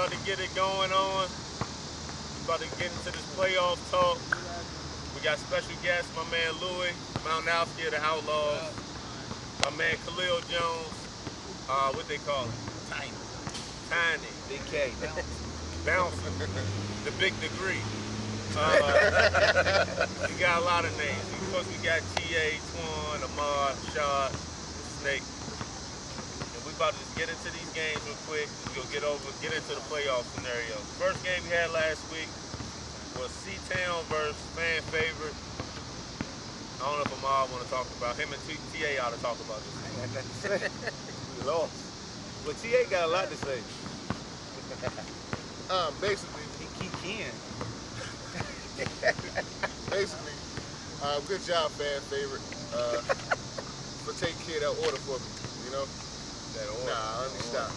about to get it going on. We about to get into this playoff talk. We got special guests, my man Louis, Mountanowski of the Outlaws, my man Khalil Jones, what they call him? Tiny. Big K. Bouncer. The big degree. We got a lot of names. Of course, we got TA, Twan, Ahmad, Shad, Snake. And we about to just get into these games real quick. We'll get into the playoff scenario. First game we had last week was C-Town versus fan favorite. I don't know if Ahmad want to talk about him and TA ought to talk about this. I ain't got nothing to say. We lost. But TA got a lot to say. Basically, he can. Basically, good job, fan favorite, for taking care of that order for me. You know. That order. Nah, let me stop.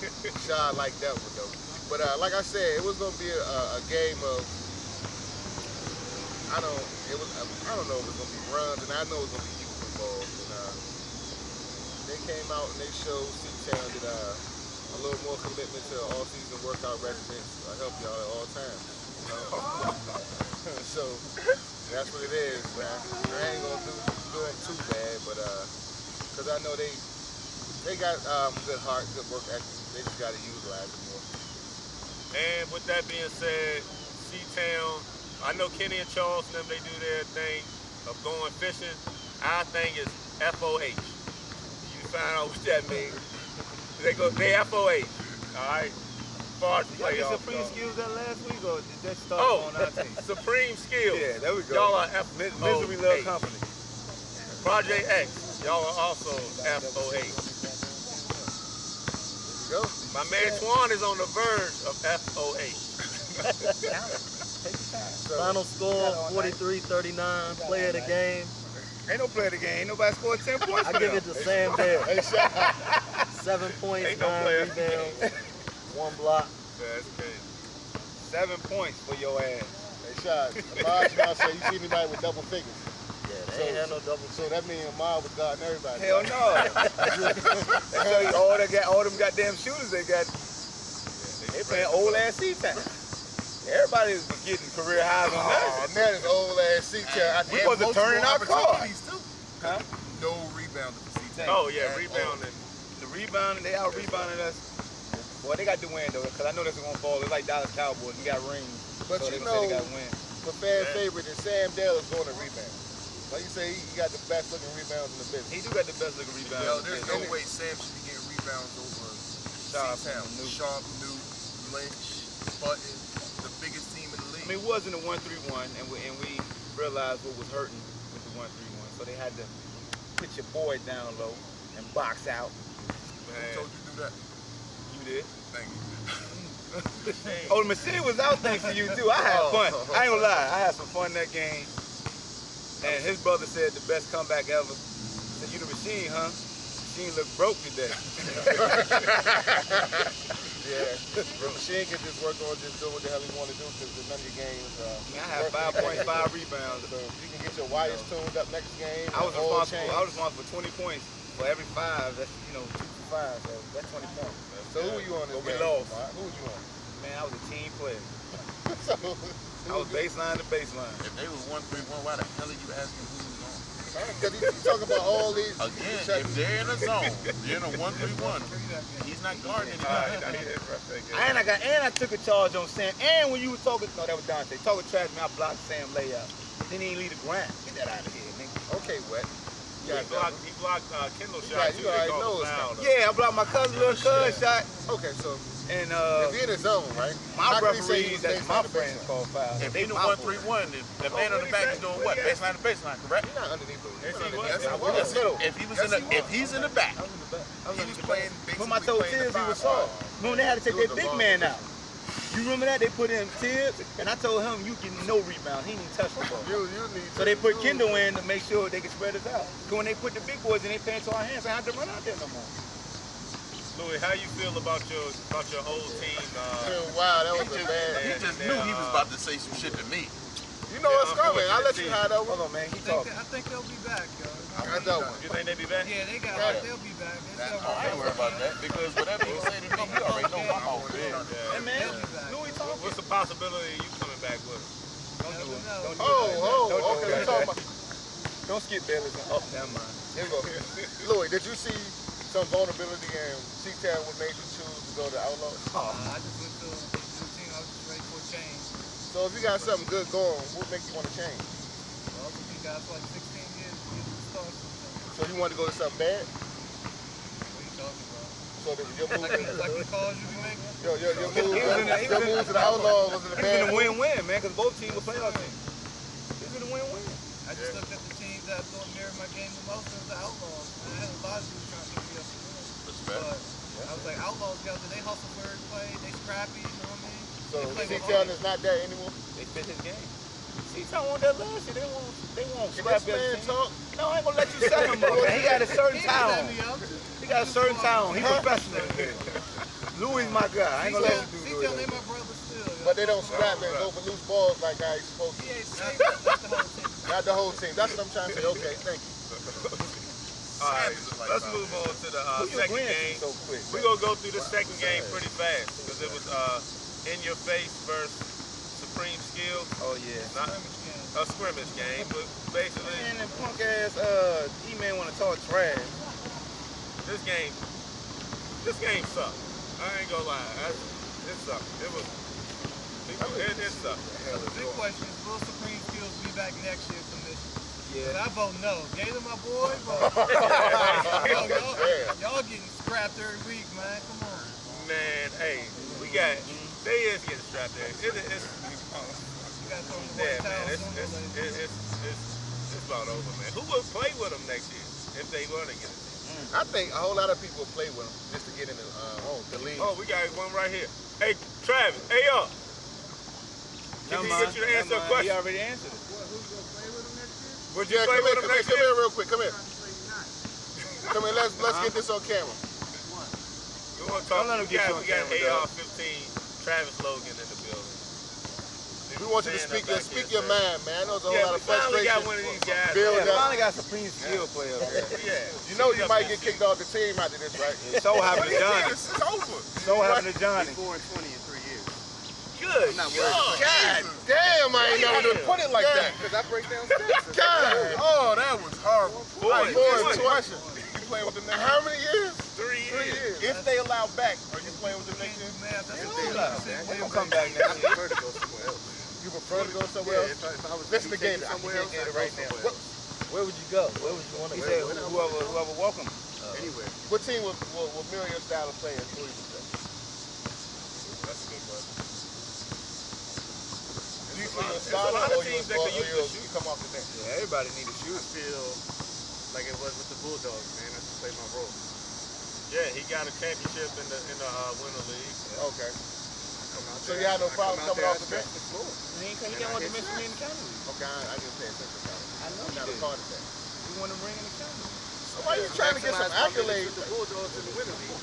Shad like that one though. But like I said, it was gonna be a game of. I don't know if it was gonna be runs, and I know it was gonna be youth involved. And they came out and they showed C-Town that a little more commitment to all-season workout regimen. I help y'all at all times. You know? So that's what it is, man. I ain't gonna do them too bad, but cause I know they got good heart, good work ethic. They just gotta utilize it more. And with that being said, C-Town. I know Kenny and Charles and them, they do their thing of going fishing. Our thing is FOH. You find out what that means. They FOH. Alright? Far as Y'all get playoff. Supreme Skills that last week, or did that start on our team? Supreme Skills. Yeah, there we go. Y'all are Misery Love Company. Project X. Y'all are also FOH. There you go. My man Twan is on the verge of FOH. Take your time. Final score 43-39. Play of the game. Ain't no play of the game. Ain't nobody scored 10 points. I give it to Sam Dale. Hey, Shad. 7 points, Ain't no 9 player. rebounds, 1 block. That's crazy. 7 points for your ass. Hey, Shad. Ahmad, you say you see anybody with double figures? Yeah, they ain't had no double. So that means Ahmad was guarding everybody. Hell no. That's all them goddamn shooters they got. They playing old ass C-Town. Everybody was getting career highs on that. Oh, man, it's old ass C-Town. We wasn't turning our car. Huh? No rebounding for C-Town. Oh yeah, rebounding. The rebounding, they out rebounding us. Boy, they got the win though, because I know this is gonna fall. It's like Dallas Cowboys. We got rings. But so you they know, say they got win. for fan favorite, and Sam Dale is going to rebound. Like you say, he got the best looking rebounds in the business. He do got the best looking rebounds. Yo, there's no way Sam should be getting rebounds over C-Town. Sharp, Newt, Lynch, Button, the biggest team in the league. I mean, it wasn't a 1-3-1, and we realized what was hurting with the 1-3-1, so they had to put your boy down low and box out. Who told you to do that? You did. Thank you. Oh, the machine was out thanks to you too. I had fun. I ain't gonna lie, I had some fun that game. And his brother said the best comeback ever. He said, "You the machine, huh? Machine look broke today." Yeah, the machine can just work on just doing what the hell he want to do because the none of your games. I had 5.5 rebounds. So if you can get your wires tuned up next game. I was responsible for 20 points for every 5. That's 2 to 5, so that's 20 points. So who were you on this But we game? lost. Who was you on? Man, I was a team player. So, I was baseline to baseline. If they was 1-3-1, why the hell are you asking who was on? because he's talking about all these. Again, if they're in a zone, they're in a 1-3-1. He's not guarding anybody. And I took a charge on Sam. And when you were talking, no, that was Dante. Talking trash, man, I blocked Sam layup. Then he didn't leave the ground. Get that out of here, nigga. Okay, Wet. He blocked Kendall shot too. You already know it's foul, though. Yeah, I blocked my little cousin shot. Okay, so And if you're in the zone, right? my how can he say he referees, was that's my baseline to friends baseline? call foul. If they in a 1-3-1, the man on the back is doing what? Baseline to baseline, correct? He's not underneath the Yes, he underneath. was. Yes, he was. If he was if he's in the back, he was playing basically When my toe playing Tibbs, the he was 5 soft. Remember they had to take their big man out. You remember that? They put in Tibbs, and I told him you get no rebound. He didn't even touch the ball. You need So they put Kendall in to make sure they could spread us out. Because when they put the big boys in, they pay into our hands. I had to run out there no more. Louis, how you feel about your whole team? Wow, that was a He bad. just knew he was about to say some shit to me. You know what's coming. I'll let you hide over. Hold on, man. He talking. I think they'll be back, yo. I don't. You think they be back? Yeah, they got. They'll be back. I ain't worried about that because whatever you say to me, you already know my mouth big. Hey, man. They'll be back. possibility of you coming back with him? Don't do it. No. Don't do it. Don't Okay, do we it. talking about. Don't skip Bailey's. Oh, never mind. Here we go. Louis, did you see some vulnerability and C-Town what made you choose to go to Outlaws? I just went to the team. I was just ready for a change. So if you got something good going, what make you want to change? Well, I've been guys for like 16 years to get to the start. So you want to go to something bad? What are you talking about? So your move, Like the calls you be making? your move to the Outlaws was in a It's bad been a move? win-win, man, because both teams were playoff teams. It's been a win-win. I just looked at the teams that thought mirrored my game the most as the Outlaws. Man, I had a lot of dudes trying to get me up to win. Respect. But I was like, Outlaws guys, they hustle for every play. They scrappy, you know what I mean? So They play with C-Town heart. is not there anymore? They fit his game. C-Town won that last year. They won't Can scrap this man everything. talk? No, I ain't gonna let you set him up, man. He got a certain He didn't let town. me up. He got a certain town. He professional. Louis my guy. I ain't gonna let you do C-Town, Louis. they my brother still. But they don't scrap and go for loose balls like how he's supposed to. He ain't saying that, not the whole team. Not the whole team. That's what I'm trying to say. Okay, thank you. All right, let's move on to the Who you second agreeing game. to so quick? We're going to go through the second game pretty fast because it was In Your Face versus Supreme Skills. Oh yeah. Not a scrimmage game, but basically Man, that punk ass E-man wanna talk trash. this game sucked. I ain't gonna lie. It sucked. It sucked. So the big question is, will Supreme Skills be back next year for Michigan? Yeah. I vote no. Gator, my boy, but y'all getting scrapped every week, man. Come on. Man, hey, they is getting strapped there. You got to throw the Yeah, white man, towels on the list. it's about over, man. Who would play with them next year if they were to get it? I think a whole lot of people play with him just to get in the league. Oh, we got one right here. Hey, Travis. Hey, y'all. Can we get you to answer a He question? already answered it. Would you Yeah, play come with here, them next come year? here real quick. Come here. Come here, let's get this on camera. We want to talk. Don't let him We get got you on camera, AR-15 Travis Logan in the building. We want you to Stand speak up back your here, sir. mind, man. I know there's a whole Yeah, lot we of finally frustration. got one of these guys. Build Yeah, up. finally got some clean skill player up there. Yeah. You know you might get kicked off the team after this, right? So happened to Johnny. It's over. So happened to Johnny. 4 and 20 in 3 years. Good. I'm not worried. God damn, I ain't never Yeah. put it like that. Because I break down stats. God. Oh, that was horrible. Boy, Boy, question. You playing with them next How many years? 3 years. If they allow back, are you playing with them next year? Man, that's Hold what up. We gonna come back I next year. prefer to go somewhere else. You prefer to go somewhere Yeah, else? if I was Listen to to be Gator. taken I somewhere can else, get I'd Gator go right now. somewhere else. Where would you go? Where would you want to He go? said whoever welcome. Anywhere. What team will mirror your style of play? Who you say? That's a good question. Do you feel a There's a starter lot of or teams that could use to shoot. you come off the bench? Yeah, everybody need to I shoot. feel like it was with the Bulldogs, man. I just played my role. Yeah, he got a championship in the Winter League. Okay. Come out So there, you had no I problem come out coming there, off the I bench? stretch the floor. He didn't want to miss me in the county. Okay, I didn't pay attention to that. I know I'm you not a did. part of that. He won the ring in the county. So why you trying to get some Maximize my minutes accolades? with the Bulldogs in the Winter League.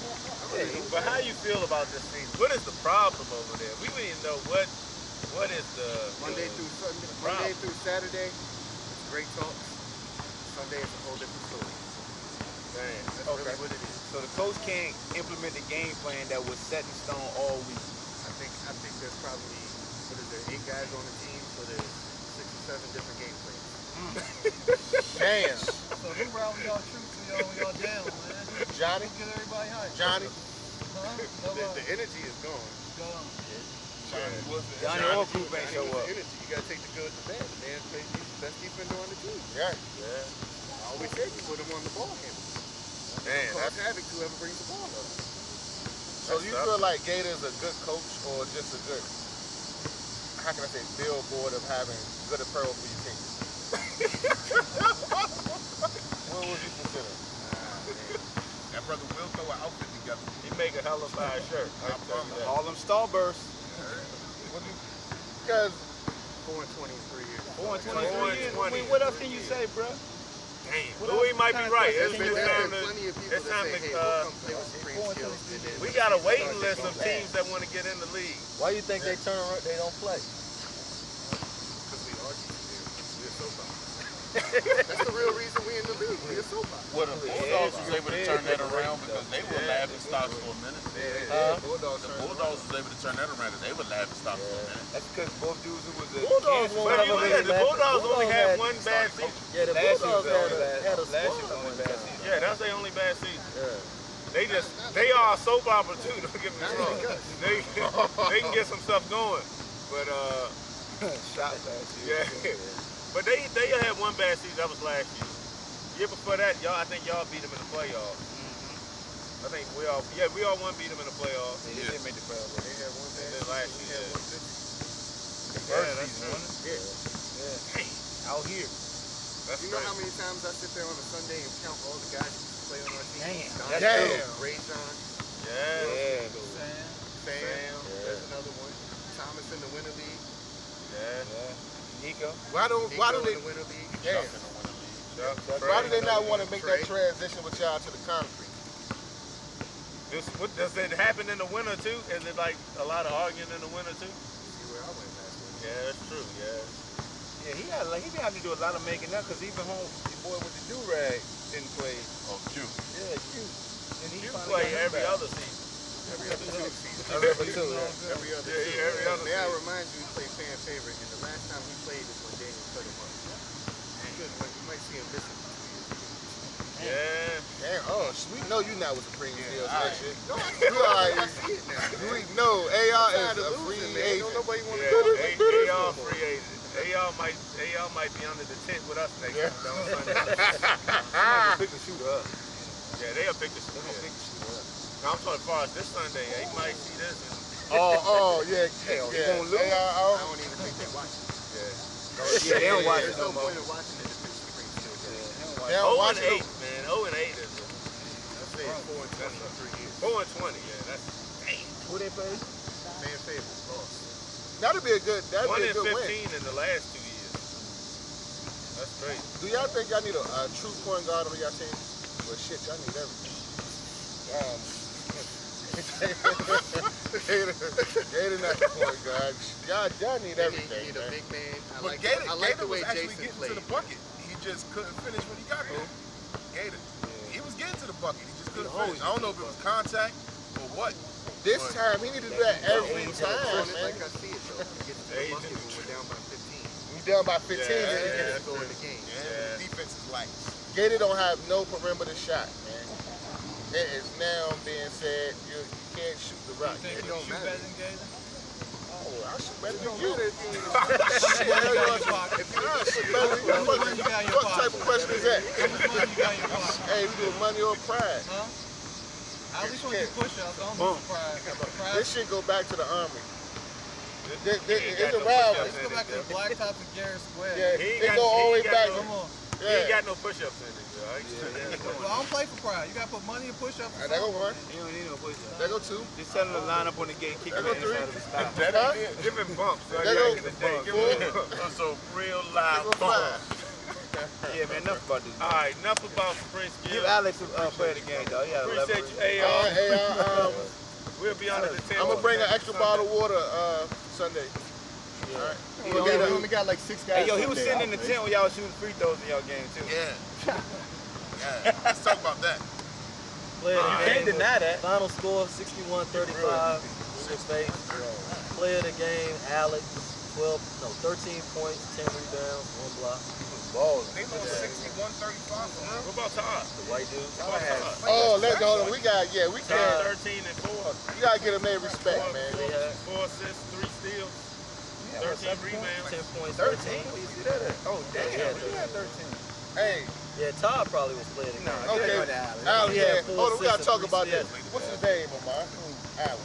Yeah, but how you feel about this season? What is the problem over there? We don't even know what is the Monday through Sunday, Monday through Saturday, it's great talks. Sunday is a whole different story. Man, That's Okay. really what it is. So the coach can't implement the game plan that was set in stone all week. I think there's probably, what is there, 8 guys on the team, so there's 6 or 7 different game plans. Damn. So who routing y'all troops when y'all down, man? Johnny? Get everybody hyped. Johnny? Huh? The energy is gone. Johnny or Group ain't show up. The energy, you gotta take the good and the bad. The man plays the best defender on the team. Yeah. I always say you put him on the ball handle. man, Cause that's havoc to whoever brings the ball up. So do you feel like Gator is a good coach or just a good, how can I say, billboard of having good apparel for your team? What would you consider? That brother will throw an outfit together. he make a hell of a fine shirt. I can tell you that. All them starbursts. Because 4 and 20 in 3 years. 4 and 4 and 23 years. 20. I mean, what else can you say, bro? Damn, Louis might be right. It's There's time to. plenty of people It's that time say, to. hey, we'll come play with Supreme Skills. And then We got a waiting list of teams that want to get in the league. Why you think they turn around, they don't play? Because we argue. We're so bad. That's the real reason we in the league. We a soap opera. Well, the Bulldogs was able to turn that around because they were laughing stocks for a minute. Bulldogs The Bulldogs was able to turn that around, they would laugh and stop for a minute. That's because both dudes who was the Bulldogs Kansas won't But if have you a look really at the Bulldogs only had one bad season. Yeah, the last year Bulldogs was the only had a last year was squad. the only bad season. Yeah, that's their only bad season. Yeah. They are a soap opera too. Don't get me wrong. They can get some stuff going, but Shot last year. yeah. But they had one bad season. That was last year. Year before that, I think y'all beat them in the playoffs. I think we all beat them in the playoffs. They didn't make the playoffs. They had one And bad then last year, The yeah, first that's season, true. wasn't it? Yeah. Out here. That's You know how crazy. many times I sit there on a Sunday and count all the guys who play on our team? Damn. Damn. Ray John, Yeah. Sam, there's another one. Thomas in the Winter League. Yeah. Nico. Why don't Nico they? in the Winter League. Damn. Why do they not want to make that transition with y'all to the concrete? Does it happen in the winter too? Is it like a lot of arguing in the winter too? See where I went last week. Yeah, that's true. Yeah. Yeah, he been having to do a lot of making up because even your boy with the do-rag didn't play. Oh, Q. Yeah, cute. And he You finally play got him every back. other season. Every other season. Every other two, yeah. Every other Yeah, season. every other May I season. remind you, he played fan favorite, and the last time he played is when Daniel cut him up. Good, you might see him missing. Yeah. Damn. Oh, we know you not with Supreme Deals all next right. year. No, You already. I see it now. We know AR Tired is of a free losing, man. agent. Don't nobody want to Yeah. go. AR free agent. AR might be under the tent with us next Yeah. week on Sunday. Somebody pick the shooter up. Yeah, they'll pick the shit. They're gonna pick the shooter up. No, I'm talking as far as this Sunday. He might see this. Oh, yeah. Hell, he yeah. won't lose. I AR, don't even think they watch it. Yeah, they don't watch it There's no no more. point in watching it if it's Supreme Steel. they don't 0 watch and it. 8, man. 0 and 8 is a, That's it. 4 and 20 in 3 years. 4 and 20. Yeah, that's damn. Who they play? Fan favorite. Lost. That'd be a good 1 win. and 15 in the last 2 years. That's crazy. Do y'all think y'all need a true point guard on your team? Well, shit, y'all need everything. Gator not the point guard. Y'all need You everything. need a Man. big man. I But like the Gator way was actually Jason getting played. to the bucket. He just couldn't finish when he got there. Gator. He was getting to the bucket. He just couldn't finish. I don't know if it was contact or what. This time, he needed to do that every On time, it man. like I see it though. You get to the bucket when we're down by 15. We down by 15. Yeah, and yeah. Let's go in the game. Yeah. Yeah. Defense is light. Gator don't have no perimeter shot, man. It is now being said you can't shoot the rock. Think It you don't shoot matter. better than Gator? Oh, I shoot better It than don't you. matter if you ain't Shit, How much money you got in I your pocket? shoot better than you. How much money you got in your What type pocket? of question is that? How much money you got in your pocket? Hey, we do money or pride. Huh? I at least want to do push-ups. Don't do pride. This shit go back to the army. He ain't It's got a no rivalry. push-ups Let's in go it, back to the though. Blacktop and Garrett Square. Yeah, He ain't they got- go all the way he ain't back. got Come on. He ain't Yeah. got no push-ups in it, though. I used to- Well, I don't play for pride. You got to put money in push-ups. Alright, there go one. He don't need no push-up. There go two. Just tell him to line up on the gate, kick him There in go the inside of the style. Huh? Give him bumps. There Back go in the day. Give him some real There loud go bumps. five. Yeah, man, enough about this. All right, enough about Supreme Give Skill. Alex a play of the game, dog. He had 11. Appreciate you, Hey, AR. We'll be under the tent. I'm gonna bring an extra bottle of water Sunday. Yeah. Alright. We only got like 6 guys. Hey, yo, he was Sunday. sitting in the tent when y'all shooting free throws in y'all game, too. Yeah. Yeah. Let's talk about that. Player of You the can't game. deny that. Final score 61-35. In your face. Player of the game, Alex. 13 points, 10 rebounds, 1 block. They lost 61-35 for him. What about Todd? The white dude. What about Todd? Oh, let's go. We got we Todd can't. 13 and 4. You gotta get him their respect, man. 4 assists, 3 steals, 13 rebounds. 10 points, 13? 13. Where you see that at? Oh, damn. Yeah, We had 13. Hey, Yeah, Todd probably was player of the game. Nah, okay. get that Alex. Alex, He had yeah. 4 Hold on, we gotta assists talk and about 3 this. steals. What's his name, Omar? Alex.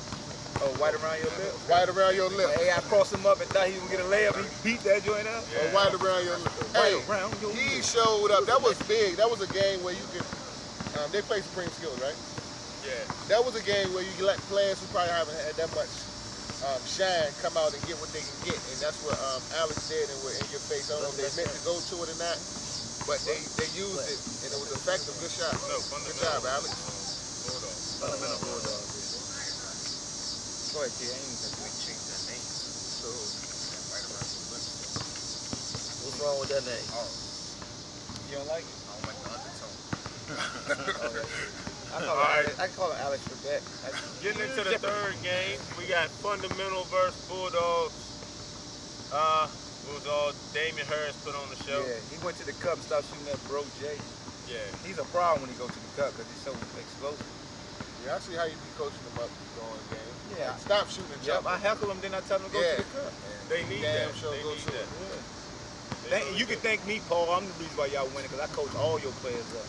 Oh, white around your lip? Right around your lip. Hey, I crossed him up and thought he was going to get a layup. He beat that joint up. Or right around your lip. Hey, around your he showed up. That was big. That was a game where you could. They play Supreme Skills, right? Yeah. That was a game where you let players who probably haven't had that much shine come out and get what they can get, and that's what Alex did, and we're in your face. I don't know if they meant to go to it or not, but they used it, and it was effective. Good shot. No, Good job, Alex. fundamental bulldog. Go ahead, T. I ain't even going to change that name. So, What's wrong with that name? You don't like it? I don't like the undertone. I call him Alex Trebek. Getting into the third game, we got Fundamental versus Bulldogs. Bulldog Damian Harris put on the show. Yeah, he went to the cup and started shooting that bro Jay. Yeah. He's a problem when he goes to the cup because he's so explosive. Yeah, I see how you be coaching them up going game. Yeah. Like, stop shooting and Yep, jumping. I heckle him, then I tell him to go to the cup. They need Damn that. sure They go need to that. it. You can thank me, Paul. I'm the reason why y'all winning because I coach all your players up.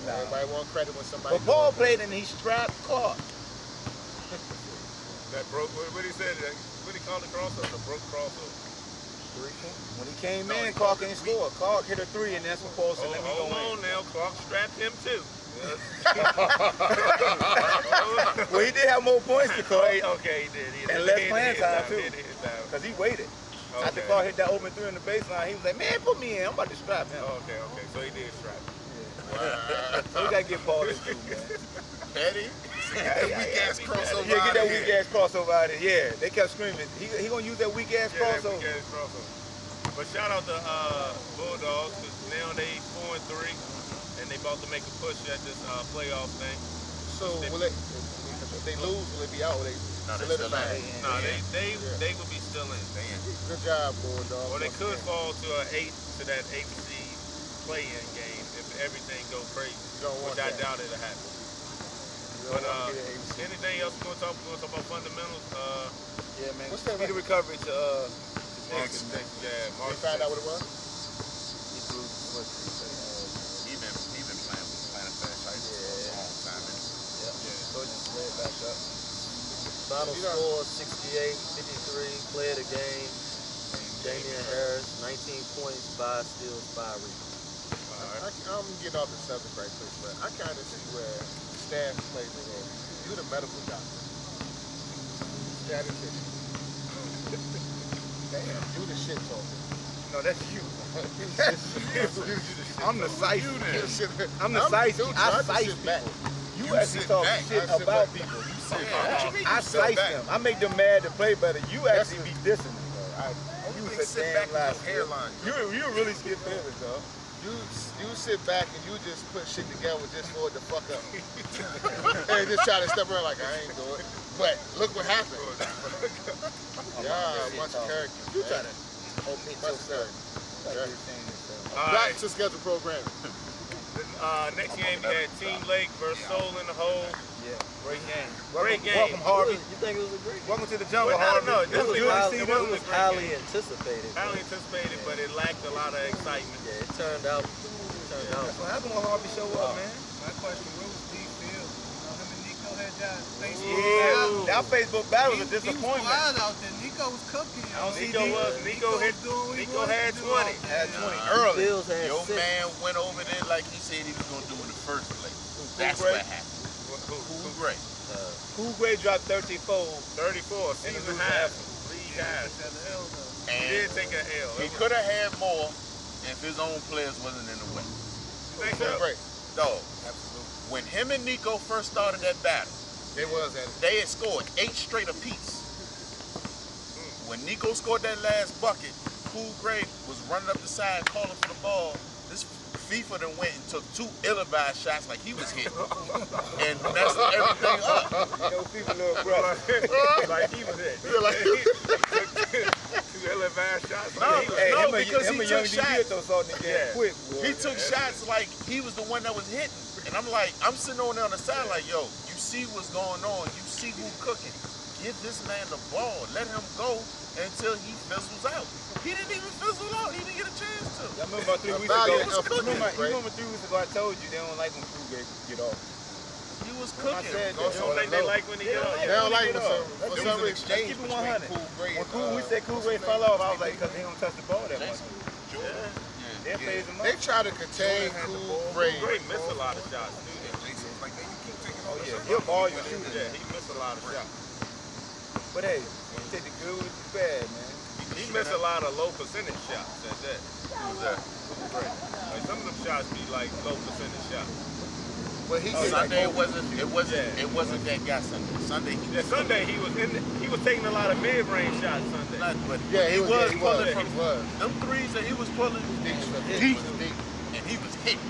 Everybody want credit when somebody. But Paul played and he strapped Clark. That broke. What he said? What he called the crossover? The broke crossover. When he came in, Clark ain't scored. Clark hit a 3, and that's what Paul said. Let me go Hold on now. Clark strapped him too. Well, he did have more points to Clark. Okay, he did. And less playing time too. Because he waited. Okay. After Clark hit that open 3 in the baseline, he was like, "Man, put me in. I'm about to strap him." Okay. So he did strap. So we gotta get Paul this too, man. Petty. Weak ass crossover. Yeah, get that out of weak here. ass crossover out of here. Yeah, they kept screaming. He gonna use that weak ass crossover. But shout out to Bulldogs because now they 4-3 and they about to make a push at this playoff thing. So will it? If they lose, will it be out? Will they solidify? No, they would be still in. Good job, Bulldog. Or they could fall to that 8th seed play-in game if everything goes crazy, which I doubt it'll happen. But anything else we're gonna talk about fundamentals? Yeah, man. What's that? Speed of recovery to March. Yeah, March. You find out what it was? He been playing flashlights for a long time. So just lay it back up. Final score 68-53. Play of the game. Damian Harris, 19 points, 5 steals, 5 rebounds. I'm getting off the subject right quick, but I kind of see where staff plays a role. You the medical doctor. Statistician. Damn, you the shit talker. No, that's you. I'm the size. I'm the I'm size. dude, I I size sit back. people. You You actually sit talk back. shit I sit about back. people. You sit What back. you mean? I You sit size back. them. I make them mad to play better. You That's actually a- be dissing them, though. You Only was a sit damn back with lie. your hairline. You really skip Davis, though. You sit back and you just put shit together just for it to fuck up. And just try to step around like I ain't do it. But look what happened. Yeah, a bunch of characters. You try to Bunch of characters. Alright. Back to schedule programming. Next game we had Team Lake versus Soul in the Hole. Yeah, great game. Great game. Welcome, Harvey. You think it was a great game? Welcome to the jungle, Well, I don't Harvey. know. It was It good to was see It them. was highly anticipated. Highly anticipated, but it lacked a lot of excitement. Yeah, it turned out. That's what happened when Harvey show up, man. My question, where was D Field? Him and Nico had that Facebook Yeah, battle. that Facebook battle was a He was disappointment. wild out there. Nico was cooking. I don't see Nico hit. doing what he Nico wanted had to do 20. out there. Had 20 Nah. early. Fields had Your 6. man went over there like he said he was gonna do in the first place. That's Gray? what happened. Cool Gray. Cool Gray dropped 34. 34, season lose half. half. League half. He And did take an L. he could have had more if his own players wasn't in the way. Think so? Great. Dog, when him and Nico first started that battle, It was at it. they had scored 8 straight apiece. When Nico scored that last bucket, Cool Gray was running up the side calling for the ball. This FIFA done went and took 2 ill-advised shots like he was hit. And messed everything up. You know, people little brother. Like he was it. Two ill-advised shots. No, Like he was Hey, no, him because and he young took DB shots. throw salt in the game Yeah. quick, boy. He took shots like he was the one that was hitting. And I'm like, I'm sitting on there on the side like, yo, you see what's going on. You see who cooking. Give this man the ball. Let him go until he fizzles out. He didn't even fizzle out. He didn't get a chance to. I remember 3 weeks Valiant ago. of You remember 3 weeks ago I told you they don't like when Cool Gray get off. He was I cooking. said You don't think they like when he get up? They don't like get for off. some There was an reason. exchange Keep it between 100. Cool Gray When we said Cool Gray fell off, I was like, because he don't touch the ball that much. They phase him They up. try to contain Cool Gray. Gray missed a lot of shots, dude. Oh yeah, he'll ball you too. Yeah, he missed a lot of shots. But hey, you take the good with the bad, man. He missed a lot of low percentage shots at that. Like some of them shots be like low percentage shots. But he Oh, get Sunday it wasn't that guy Sunday. Sunday he Yeah, Sunday he was taking a lot of mid-range shots Sunday. not, but Yeah, he was pulling he from was. them threes that he was pulling Deep. deep, Deep. and he was hitting.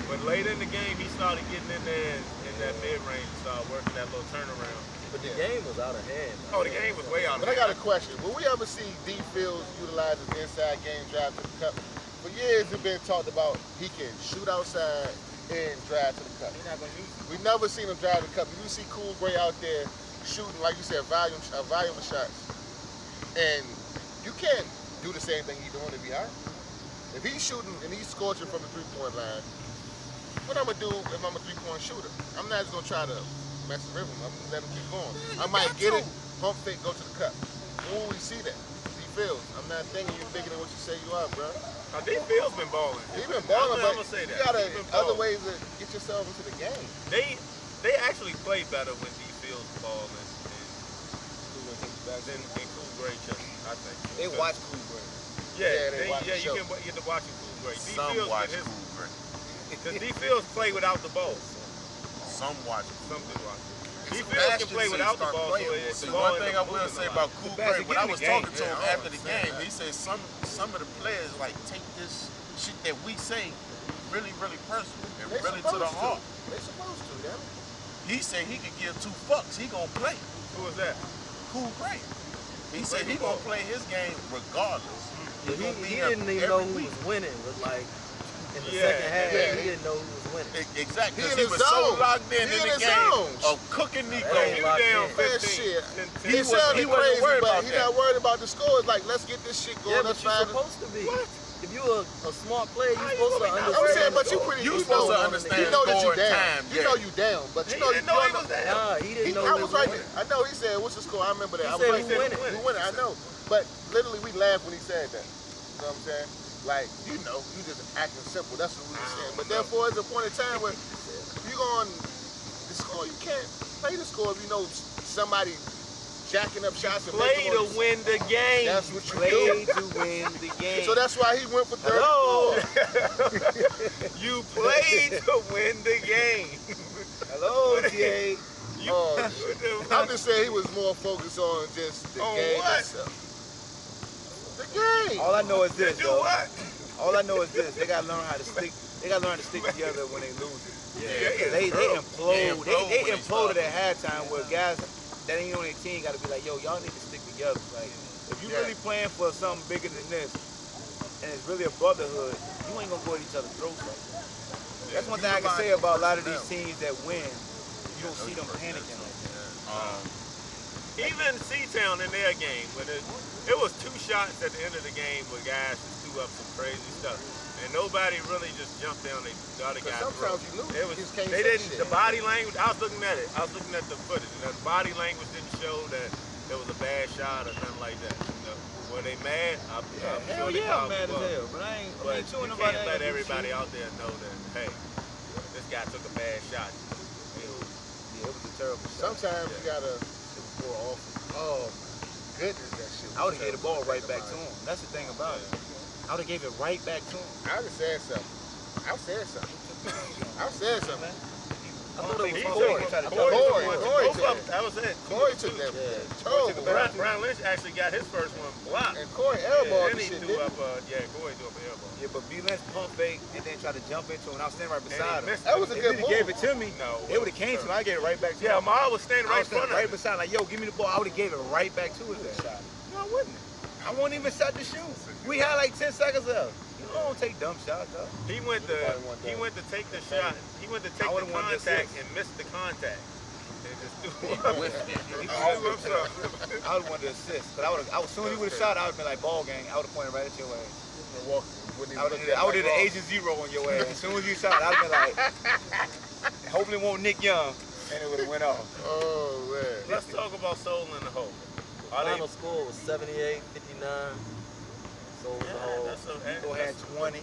But late in the game, he started getting in there in that mid-range and started working that little turnaround. But the game was out of hand. Oh, the game was way out of But I hand. got a question. Will we ever see D Fields utilize his inside game drive to the cup? For years, it's been talked about he can shoot outside and drive to the cup. He's not gonna use it. We've never seen him drive to the cup. You see Cool Gray out there shooting, like you said, volume of shots. And you can't do the same thing he's doing if he's hot. If he's shooting and he's scorching from the three-point line, what I'm gonna do if I'm a three-point shooter? I'm not just gonna try to mess the rhythm. I'm gonna let him keep going. I might get it, pump fake, go to the cup. When will we see that? D Fields, I'm not thinking you're bigger than what you say you are, bro. Now, D Fields been balling. He's been balling, I'm but gonna say you that. gotta He's been other balling. ways to get yourself into the game. They actually play better when D Fields ball than Cool Gray just, I think. They watch Cool Gray. Yeah, they watch the you show. get to watching Cool Gray. D Some Fields watch get his, Cool Gray. because D Fields play without the ball. Some watch it. Some do watch. D Sebastian Fields can play said without the start ball, so playing. it's See, the ball one thing I ends up will moving say a about lot. Cool Sebastian, Gray, when get I in was the game. talking to him Yeah, I after the understand game, that. he said some of the players like take this shit that we say really, really personal and They really to the supposed heart. They supposed to, damn it. He said he could give 2 fucks. He gonna play. Who was that? Cool Gray. He said he gonna play his game regardless. Yeah, gonna be he here didn't even know every who week. was winning. But like in the Yeah, second half, yeah. he didn't know who was winning. Exactly, He because in he his was so zone. locked in He the in his game zone. of cooking Nico. That You ain't locked down in. 15. Man, shit. Ten- He ten- sounded he wasn't crazy, worried but about he's that. not worried about the scores. Like, let's get this shit going. Yeah, but Let's you're find supposed to be. What? If you're a smart player, you're How you supposed to gonna be understand. I'm saying, but the you score. pretty. You You supposed know, to understand you know that you score down. time, You know you down, but you know He didn't know he know. was there. Nah, he didn't know I he was was right winning. there. I know he said, "What's the score?" I remember that. He I was said right we there. winning. We winning. I know, but literally we laughed when he said that. You know what I'm saying? Like, you know, you just acting simple. That's what we were saying. But therefore, there's a point in time when you going the score. You can't play the score if you know somebody jacking up shots and Play making to them- win the game. That's what you Play do. to win the game. So that's why he went for 34. Hello. You play to win the game. Hello, TA. You, Oh, what the- I'm just saying he was more focused on just the On game what? itself. The game. All I know is this, do though. what? All I know is this. They gotta learn how to stick. They gotta learn how to stick together when they lose it. Yeah, They implode. They when they imploded at halftime where guys that ain't on their team gotta be like, yo, y'all need to stick together. Like, if you Yeah. really playing for something bigger than this, and it's really a brotherhood, you ain't gonna go at each other's throats like that. That's one thing I can say about a lot of these teams that win. You don't see them panicking like that. Even C-Town in their game, when it was 2 shots at the end of the game where guys just threw up some crazy stuff. And nobody really just jumped down the other Because guy's sometimes throat. you lose. It You was, just can't they say didn't, shit. the body language, I was looking at it. I was looking at the footage. And the body language didn't show that there was a bad shot or nothing like that. You know, were they mad? I'm Hell sure they yeah, I'm probably mad as was. hell. But I ain't But chewing you nobody. can't let everybody out there know that, hey, this guy took a bad shot. You know, Yeah, it was a terrible shot. Sometimes you gotta. Poor offense. Oh my goodness, that shit. I would have gave the ball right back to him. That's the thing about it. I would have gave it right back to him. I would have said something. I said something. I said something. I thought it was He Corey. took- Corey Both took of it. them, that was it. Corey took that. Terrible. Brian Lynch actually got his first one blocked. And Corey Yeah, elbowed and the he shit, threw didn't up, Corey threw up an elbow. Yeah, but B Lynch pump fake and then tried to jump into him. And I was standing right beside him. missed That was a If good he'd move. have gave it to me, No, it would have came to me. I gave it right back to Yeah, him. Mar was standing I right was in front standing right of him. beside him. Like, yo, give me the ball. I would have gave it right back to his ass. No, I wouldn't. I won't even shot the shoe. We had like 10 seconds left. You don't take dumb shots, though. He went to take the shot. He went to take I the would've wanted to contact assist. and missed the contact. And just threw I up. would have wanted to assist, but as soon as he would have shot, I would have been like ball gang. I would have pointed right at your ass. I would have did an Agent Zero on your ass. As soon as you shot, I would have been like, hopefully it won't Nick Young, and it would have went off. Oh man. Let's talk about Soul in the Hole. Are they? Final score was 78-59. So it was a whole. Nico had 20.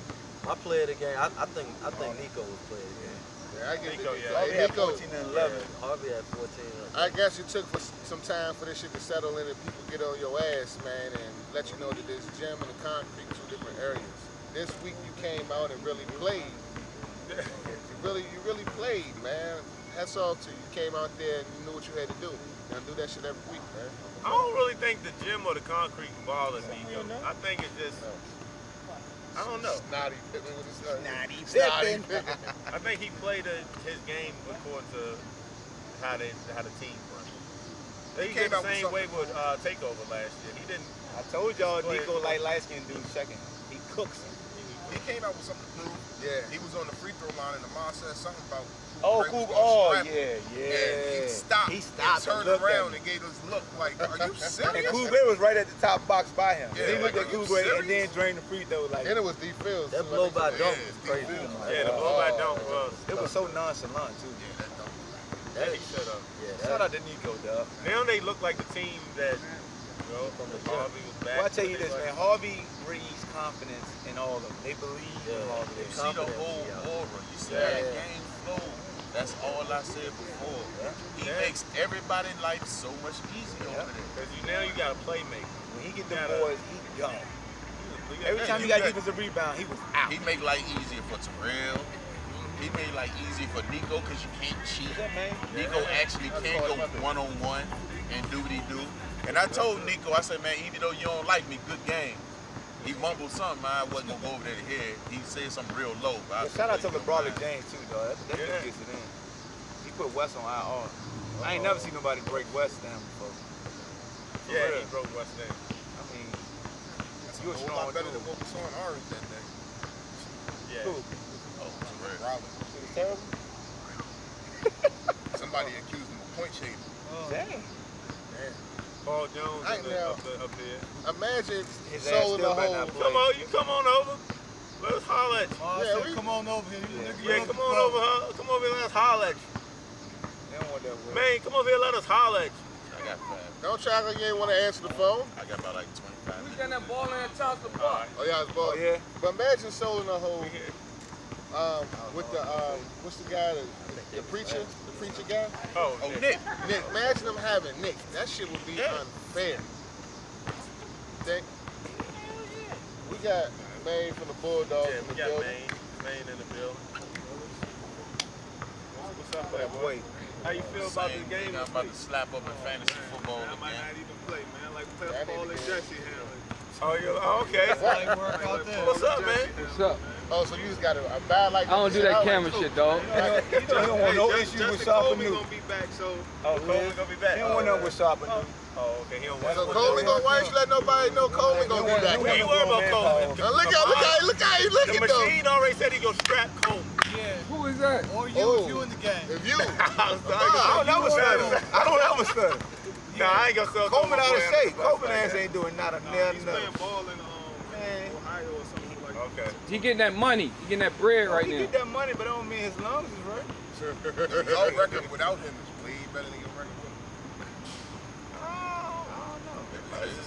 I played the game. I think Nico was playing the game. Yeah, I give Nico, it. yeah. Harvey Hey, had Nico, 14 and 11. Harvey had 14. I guess it took for some time for this shit to settle in and people get on your ass, man, and let you know that this gym and the concrete 2 different areas. This week you came out and really played. You really played, man. Hats off to you. You came out there and you knew what you had to do. Now do that shit every week, man. I don't really think the gym or the concrete bothers Nico. I think it's just I don't know. Snotty Pippen with his Snotty Snotty Pippen. I think he played his game according to how the team runs. He did the same way with Takeover last year. He didn't. I told y'all Nico like light-skinned dudes checking. He cooks them. He came out with something to prove. Yeah. He was on the free throw line and the mom said something about Oh, Cooper Coop. was gonna Oh, scrap him. yeah. And he stopped and turned looked at around me. and gave us look like, are you And serious? Coupe was right at the top box by him. Yeah, he looked like, at are you Coupe and then serious? drained the free throw like. And it was D Fields. That blow by dunk Yeah, was crazy. Steve Fields. Yeah, the blow by dunk was. It was so nonchalant too. Yeah, that dunk. Yeah, he shut up. Shout out to Nico, dog. Now they look like the team that, you know, Harvey was back. Well, I tell you this, man. Harvey breeds confidence in all of them. They believe in Harvey. You see the whole aura. You see that game flow. That's all I said before. He makes everybody's life so much easier over there. Because now you got a playmaker. When he get the boys, he gone. Every time he got defensive rebound, he was out. He make life easier for Terrell. He made life easier for Nico because you can't cheat. Nico actually can go one-on-one and do what he do. And I told Nico, I said, man, even though you don't like me, good game. He mumbled something, I wasn't going to go over there to hear it. He said something real low. But Shout out to LeBron James too, dog. That's what gets it in. He put West on IR. I ain't never seen nobody break West down before. Yeah, he broke West End. I mean, That's you a a whole strong lot better dude. than what we saw in Orange that day. Yeah. Who? Oh, Terrell. Robin. He was terrible? Somebody accused him of point shading. Dang. Paul Jones I up there. Imagine His ass soul in still the better hole. not play. Come on, you come on over. Let's holler at you. Oh, Yeah, so we- come on over here. You nigga, Yeah, come on over, huh? Come over here, let's holler at you. They don't want that word. Man, come over here, let us holler at you. I got 5. Don't try like you ain't want to answer the phone. I got about like 25 minutes. got that ball in that toss the ball. Oh yeah, it's ball. Oh, yeah? But imagine soul in the hole. With the what's the guy, the preacher guy? Oh, Oh, Nick. Nick. Nick. Imagine them having Nick. That shit would be unfair. Think we got Maine from the Bulldogs Yeah, in we the got building. Maine in the building. What's up, That boy? boy. How you feel about Same this game? thing, I'm about to slap up in fantasy football I might not again. even play, man. Like That Paul ain't and the Jesse handling. Oh, you okay? Like work out there. What's up, man? What's up? Oh, so you just got a bad like I don't do that camera shit, dog. You don't want no issues with Sharp and Kobe New. gonna be back, so Oh, Coleman gonna be back. He don't want nothing with Sharp and New. Oh, okay. He don't want So Coleman gonna why you let nobody know Coleman gonna be back? We ain't worried about Coleman. Now look how he The looking though. machine already said he gonna strap Coleman. Yeah. Who is that? Or you Oh. if you in the game. If you, I don't know what's stutter. I don't know what's stutter. Nah, I ain't gonna sell Coleman out of shape. Coleman Coleman ass ain't doing not a nail he's playing nothing. ball in Ohio or something like that. Okay. He getting that money. He getting that bread right He now. get that money, but that don't mean his lungs is right. Your record without him is way better than your record with him.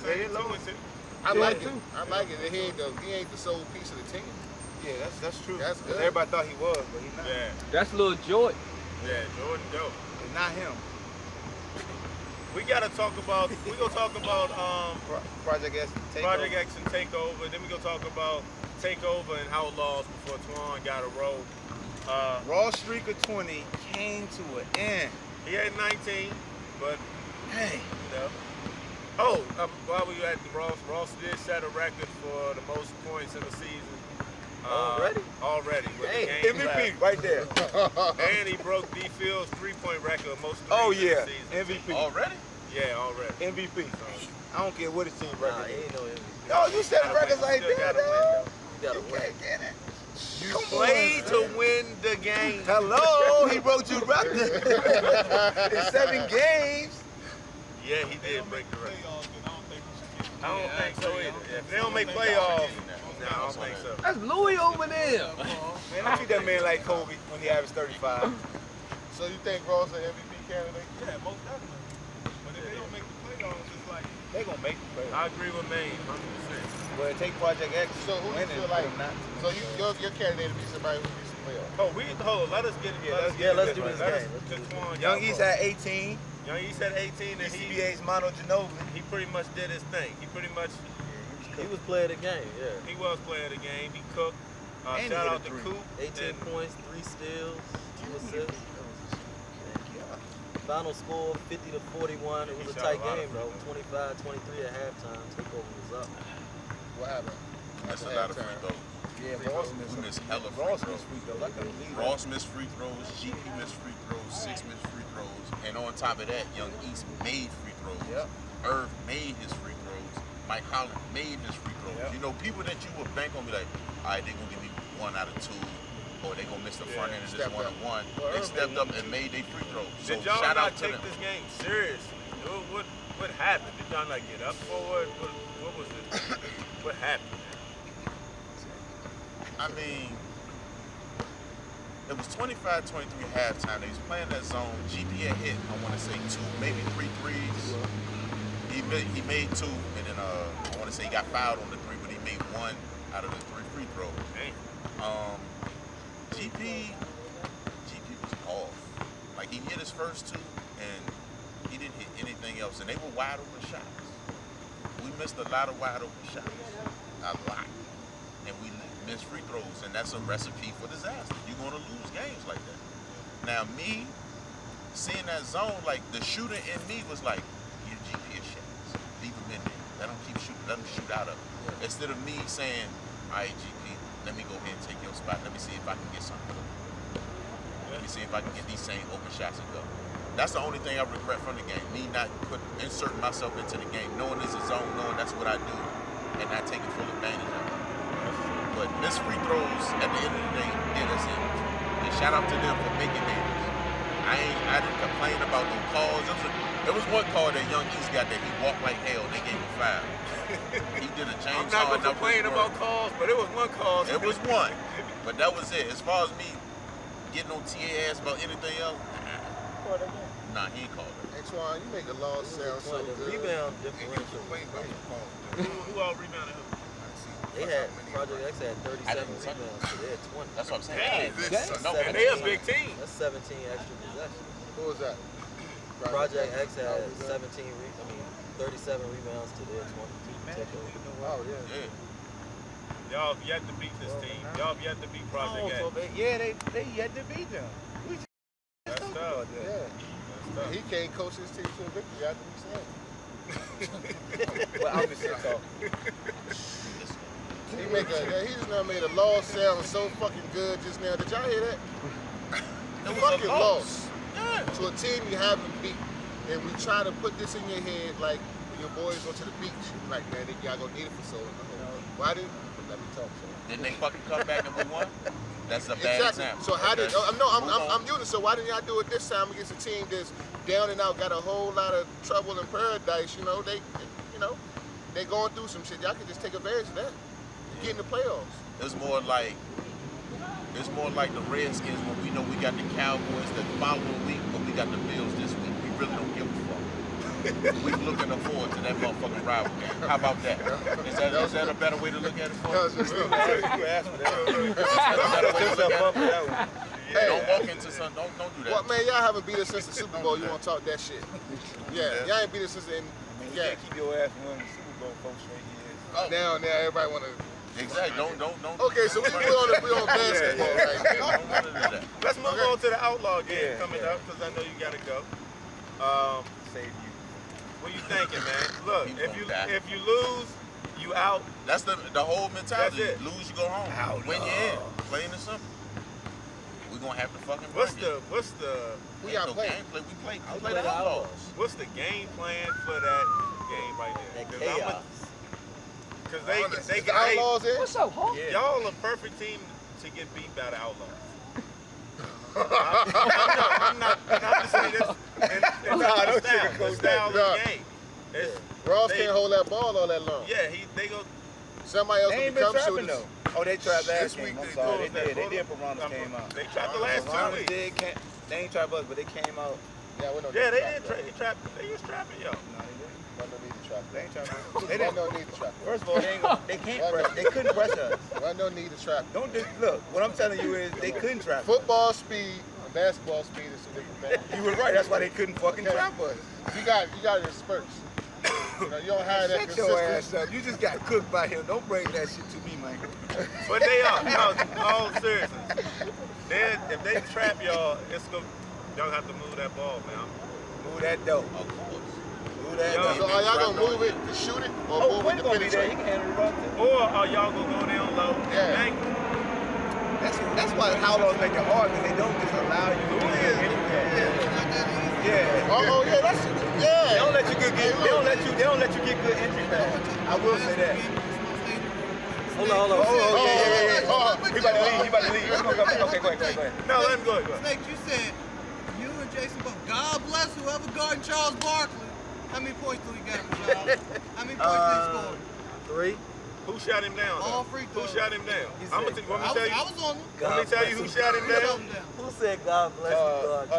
Say it low. I like it. I like it. He ain't the sole piece of the team. Yeah, that's true. That's good. Everybody thought he was, but he's not. Yeah, That's Lil Jordan. yeah, Jordan dope. It's not him. We gotta talk about. We gonna talk about Project X take Project X and Takeover. Then we gonna talk about Takeover and Outlaws before Twan got a roll. Raw streak of 20 came to an end. He had 19, but Hey, you know. Oh, while we were at the Ross did set a record for the most points in the season. Already? Already. With the Hey, game MVP right there. left. And he broke D Field's 3-point record of most Oh threes in yeah, the season. MVP. Already? Yeah, already. MVP. I don't care what his team Nah, record he is. ain't no MVP. Oh, you set Gotta records win. like Still that, gotta win, dog. You gotta You win. can't get it. You Come played on, to man. win the game. Hello, he broke your record. In 7 games. Yeah, he did break the record. Playoffs, but I don't think we should get I don't Yeah, think so actually, I either. don't If think they don't so. make playoffs, no, I don't think so. That's Louis over there. Man, don't treat that man like Kobe when he averaged 35. So you think Ross an MVP candidate? Yeah, most definitely. But if they don't make the playoffs, it's like They gonna make the playoffs. I agree with Maine, 100%. But take Project X. So who you winning, feel like? not. So your candidate would be somebody who gets the playoffs. Oh, hold on. Let us get it. Yeah, let's do this Let us- game. Let's since do Twan Young got East rolled. at 18. Young East at 18, and CBA's Mono Ginobili. he pretty much did his thing. He pretty much He was playing the game, yeah. he was playing the game. He cooked. And he Shout hit a out to three. Coop. 18 and- points, 3 steals, 2 assists. Final score 50 to 41. It was a He shot tight a lot game of though. free 25-23 at halftime. Takeover was up. What happened? That's a At lot of halftime. free throws. Yeah, free Ross throws. missed We missed hella Ross free missed free throws. throws. I couldn't believe that. Ross missed free throws, GP missed free throws, 6 missed free throws, and on top of that, Young East made free throws. Yep. Irv made his free throws. Mike Holland made his free throws. Yep. You know, people that you would bank on be like, all right, they're gonna give me 1 out of 2, or they gonna miss the front end of this stepped 1 up. on 1. Well, They Irv stepped made up and made their free throws. So Did y'all shout not out to take them. this game seriously? What happened? Did y'all not get up for it? What was it? What happened? I mean, it was 25-23 halftime. They was playing that zone. GP had hit, I want to say 2, maybe 3 threes. He made 2, and then I want to say he got fouled on the 3, but he made 1 out of the 3 free throws. Damn. GP was off. Like, he hit his first 2, and he didn't hit anything else, and they were wide open shots. We missed a lot of wide open shots, a lot, and we missed free throws, and that's a recipe for disaster. You're gonna lose games like that. Now, me seeing that zone, like the shooter in me was like, give GP a shot, leave him in there, let him keep shooting, let him shoot out of it. Instead of me saying, all right, GP, let me go ahead and take your spot. Let me see if I can get something. Let me see if I can get these same open shots and go. That's the only thing I regret from the game. Me not inserting myself into the game, knowing it's a zone, knowing that's what I do, and not taking full advantage of it. But missed free throws at the end of the day did us in. And shout out to them for making theirs. I didn't complain about no calls. There was one call that Young East got that he walked like hell. They gave him 5. He did a I'm James not Harden. gonna complain about calls, but it was one call. It was one, but that was it. As far as me getting on TA ass about anything else, nah, he ain't called it. Antoine, you make a loss sound so The good. rebound differential. Who all rebounded who? They had Project X had 37 didn't say rebounds, so they had 20. That's what I'm saying. Damn. No, And they a big team. That's 17 extra possessions. Who was that? Project X had Oh, was that? 37 rebounds to their 20. Take over. Oh, yeah. Yeah. Y'all have yet to beat this team. Y'all have yet to beat Project X. They yet to beat them. We just That's talked tough. about that. Yeah. That's He can't coach his team to a victory after we said. Well, I'm just talking. He just now made a loss sound so fucking good just now. Did y'all hear that? It was Fucking a loss. loss. To a team you haven't beat. And we try to put this in your head like when your boys go to the beach. Like, man, y'all gonna need it for so long. Why didn't? Let me talk to him. Didn't they fucking come back and we won? That's a bad Exactly. example. So how did? Okay. I'm using. So why didn't y'all do it this time against a team that's down and out, got a whole lot of trouble in paradise? You know they going through some shit. Y'all can just take advantage of that. Get in the playoffs. It's more like the Redskins when we know we got the Cowboys the following week, but we got the Bills this week. We really don't give a fuck. We looking forward to that motherfucking rivalry. How about that? Is that a better way to look at it for us? You asked for that. Hey, Don't walk into something. Don't do that. What man? Y'all haven't beat us since the Super Bowl. You want to talk that shit? Yeah, y'all ain't beat us since the. You can't keep your ass from winning the Super Bowl 4 straight years. Now everybody want to. Exactly. Don't. Okay, so we on basketball right now. Don't want to do that. Let's move on to the Outlaw game Yeah, coming yeah. up because I know you gotta go. Save you. What you thinking, man? Look, He won't die. if you lose, you out. That's the whole mentality. That's it. Lose, you go home. Outlaw. Win, you in. Plain and simple. We're gonna have to fucking What's bring it. Who Ain't y'all no playing? gameplay. We play Play the the Outlaws. what's the game plan for that game right there? That chaos. Because Is they the Outlaws in? What's up, Hawk? Yeah. y'all a perfect team to get beat by the Outlaws. I'm not just saying this. It's Nah, the don't style, sugarcoat the style of that. the game. It's, Ross They- can't hold that ball all that long. yeah, they go. Somebody else They will ain't been become trapping shooters. though. Oh, they trapped last This week game. I'm they sorry. did. They did. Piranhas came out. They trapped the last 2 Piranhas weeks. did. They ain't trapped us, but they came out. Yeah, we don't Yeah, need they to didn't trap. they trapped. They was trapping y'all. No, they didn't. We don't need to trap. They ain't trapped us. We They didn't. don't need to trap. First of all, they can't press. They couldn't press us. We don't need to trap. Don't look. What I'm telling you is they couldn't trap us. Football speed and basketball speed is two different things. You were right. That's why they couldn't fucking Okay. trap us. You got it in spurts. You don't have that Shut your ass consistency. up. You just got cooked by him. Don't bring that shit to me, man. But they are. No, all seriousness. If they trap y'all, y'all have to move that ball, man. Move that dope. Of course. Do that. Yo, So are y'all gonna move it to shoot it or Oh, move Quinn it to gonna be there. He penetrate? can handle the run too. Or are y'all gonna go down low? Yeah. Bang. That's why the Outlaws make it hard because they don't just allow you to do anything. Yeah. Oh yeah, that's yeah. They don't let you they don't let you get good entry back. I will say that. Hold on. He about to leave. Okay, go ahead. No, let him go. Snake, you said you and Jason both. God bless whoever guarding Charles Barkley. How many points do he got, Charles? How many points did he score? 3. Who shot him down? All though? free Who throws. shot him down? said Want me to tell you? I was on him. Want me to tell you who shot him down? Who said God bless you, God?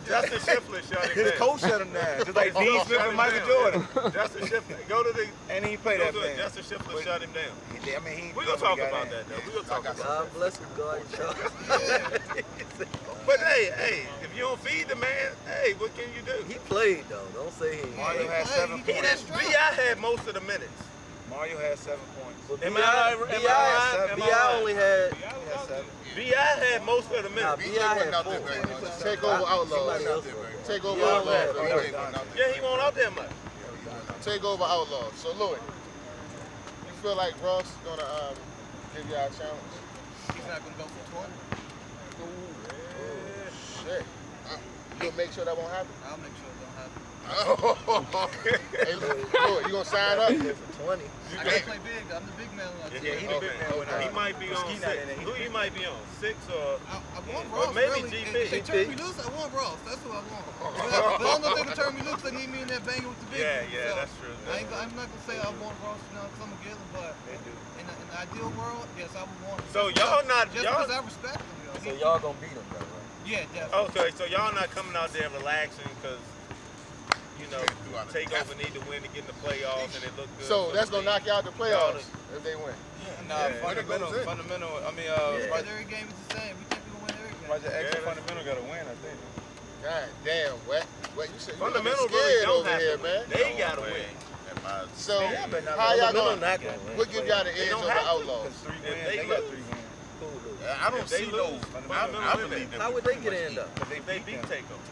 Justin Schiffler shot him His down. coach shut him down, just like His Dean coach Smith shut and him Michael down. Jordan. Justin Schiffler. Go to the. And he played that thing. Justin Schiffler shot him down. I mean, he. We're gonna talk about that though. We're gonna talk about that. God bless you, God. But hey, if you don't feed the man, hey, what can you do? He played though. Don't say he. Mario had 7 He points. did. B.I. had most of the minutes. Mario had 7 points. But Am I right? B.I. only had. He had 7. B.I. had most of the Nah, minutes. B.I. had out 4. there very much. Take over Outlaws. Somebody else was. Take over Yeah, Outlaws. yeah. Yeah, he won't out there much. Take over Outlaws. So Louis, you feel like Ross is gonna give y'all a challenge? He's not going to go for 20. Shit. You gonna make sure that won't happen? I'll make sure it don't happen. Hey, Louis, you gonna sign up? For 20. I got to play big. I'm the big man on that Yeah, team. he the big man with He might be on Ski Night 6. in it. Who he might be on? 6 or I want Or Ross. maybe really. GP. If they turn me loose, I want Ross. That's who I want. But I don't know if they can turn me loose. They need me in there banging with the big Yeah, dudes. yeah, So that's true. I'm not going to say I want Ross now because I'm going to get him, but in the ideal world, yes, I would want him. So y'all not Just y'all. because I respect him, yo. So y'all gonna beat him though, right? Yeah, definitely. Okay, so y'all not coming out there relaxing because you know Takeover need to win to get in the playoffs and it look good. So for that's the gonna knock league. you out the playoffs if they win. Nah, Yeah. fundamental. I mean, Every game is the same. We think we're going to win every game. Project X Yeah, and fundamental got to win, I think. God damn, Wet, you said you Fundamental scared really don't over have here, to man. win. They gotta win. So Yeah, but not how y'all Fundamental gonna? not gonna win. What give y'all the They edge don't over have to. Outlaws? 'Cause 3 If wins, they they got lose. 3 wins. I don't If they see lose, no. Fundamental I win believe it. them. How would they get in though? They beat Takeover.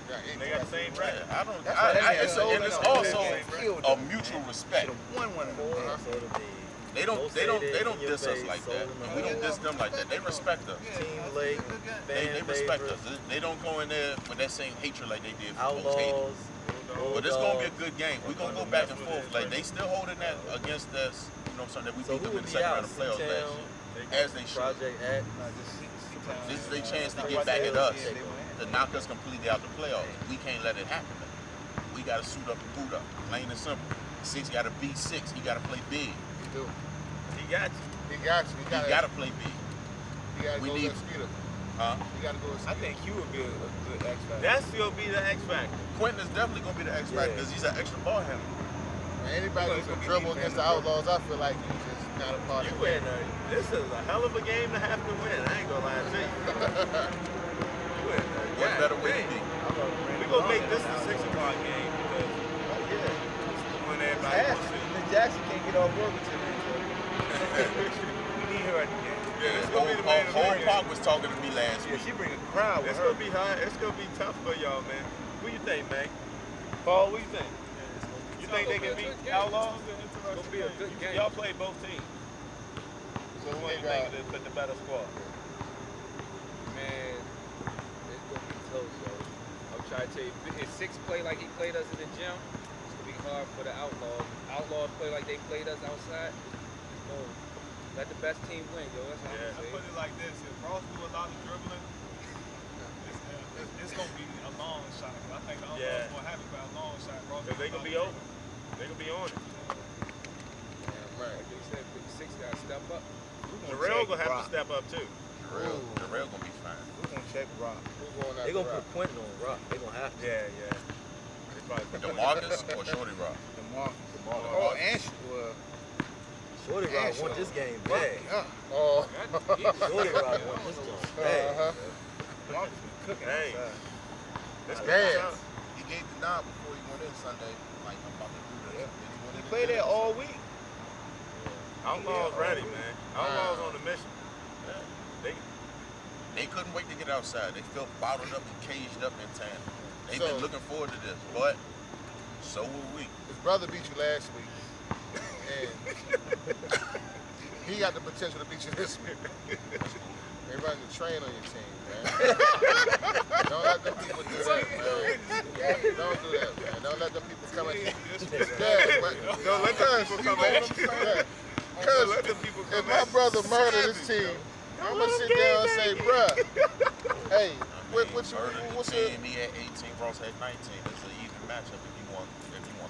Yeah, They got the same record. I don't. That's why they It's had and it's sold also out. Killed a them. mutual respect. One of them. So it'll be They don't diss us like that. We don't diss them like that. They respect us. Team Lake, They fan respect favorite, us. They don't go in there with that same hatred like they did for most hated. Outlaws, But it's gonna be a Bulldogs. good game. We're gonna go back and forth. Like they still holding that against us. You know what I'm saying? That we So beat who them in would the be second out? round of playoffs last C-Town, year. As they should. Project X. This is their chance to get back at us, to knock us completely out the playoffs. We can't let it happen. We gotta suit up and boot up. Plain and simple. 6 gotta be 6. He gotta play big. You do. He got you. He got you. He gotta play big. You gotta we go need- with Skeeter. Huh? You gotta go with I Skeeter. think Q would be a good X factor. That's still be the X factor. Quentin is definitely gonna be the X factor Yeah. because he's an extra ball handler. Anybody who can dribble against the Outlaws, I feel like he's just not a part You of win. it. This is a hell of a game to have to win. I ain't gonna lie to you. You win. What better way to be? We gonna make this a 6 o'clock game because this is the one everybody wants to see. Miss Jackson can't get off work until then. We need her at the game. Yeah, It's gonna be the main whole event. Park was talking to me last Yeah, week. she bring a crowd with It's her. gonna be hard. It's gonna be tough for y'all, man. What you think, man? Paul, what you think? You think they can beat Outlaws? It's gonna be a good game. Y'all play both teams. So Who who you they think got? is the better squad? Man, it's gonna be close, yo. I'm trying to tell you, if 6 play like he played us in the gym, it's gonna be hard for the Outlaws. Outlaws play like they played us outside. Oh, let the best team win, yo. That's how Yeah. I'm I put saying. it like this: if Ross do a lot of dribbling, it's gonna be a long shot. I think the Yeah. Outlaws gonna have it by a long shot. Ross Cause they do a gonna lot be of open. They gonna be on it. Right. Like you said, 6 gotta step up. Jarrell gonna have to step up too. Jarrell gonna be fine. We're going to check Rock. Who's going They after gonna Rock? put Quentin on Rock. They gonna have to. Yeah. They probably put DeMarcus or Shorty Rock? The Marcus. Oh, and Shorty Rock won this game bad. Oh. Shorty Rock won this game bad. Uh-huh. Marcus was cooking Hey. outside. This Damn. gonna be tough. He gave the nod before he went in Sunday. Like, I'm about to do this. Yeah. Then he went He in played and there did it. all week. Outlaws ready, man. Outlaws on the mission. They couldn't wait to get outside. They felt bottled up and caged up in town. They've So- been looking forward to this. But So will we. His brother beat you last week, and he got the potential to beat you this week. They run the train on your team, man. Don't let them people do that, man. Don't do that, man. Don't let them people come at you. Don't let them people come at you. Because if my brother murdered his team, I'm going to sit down and say, bruh, hey, what's your... And he had 18, Ross had 19. It's an even matchup if you want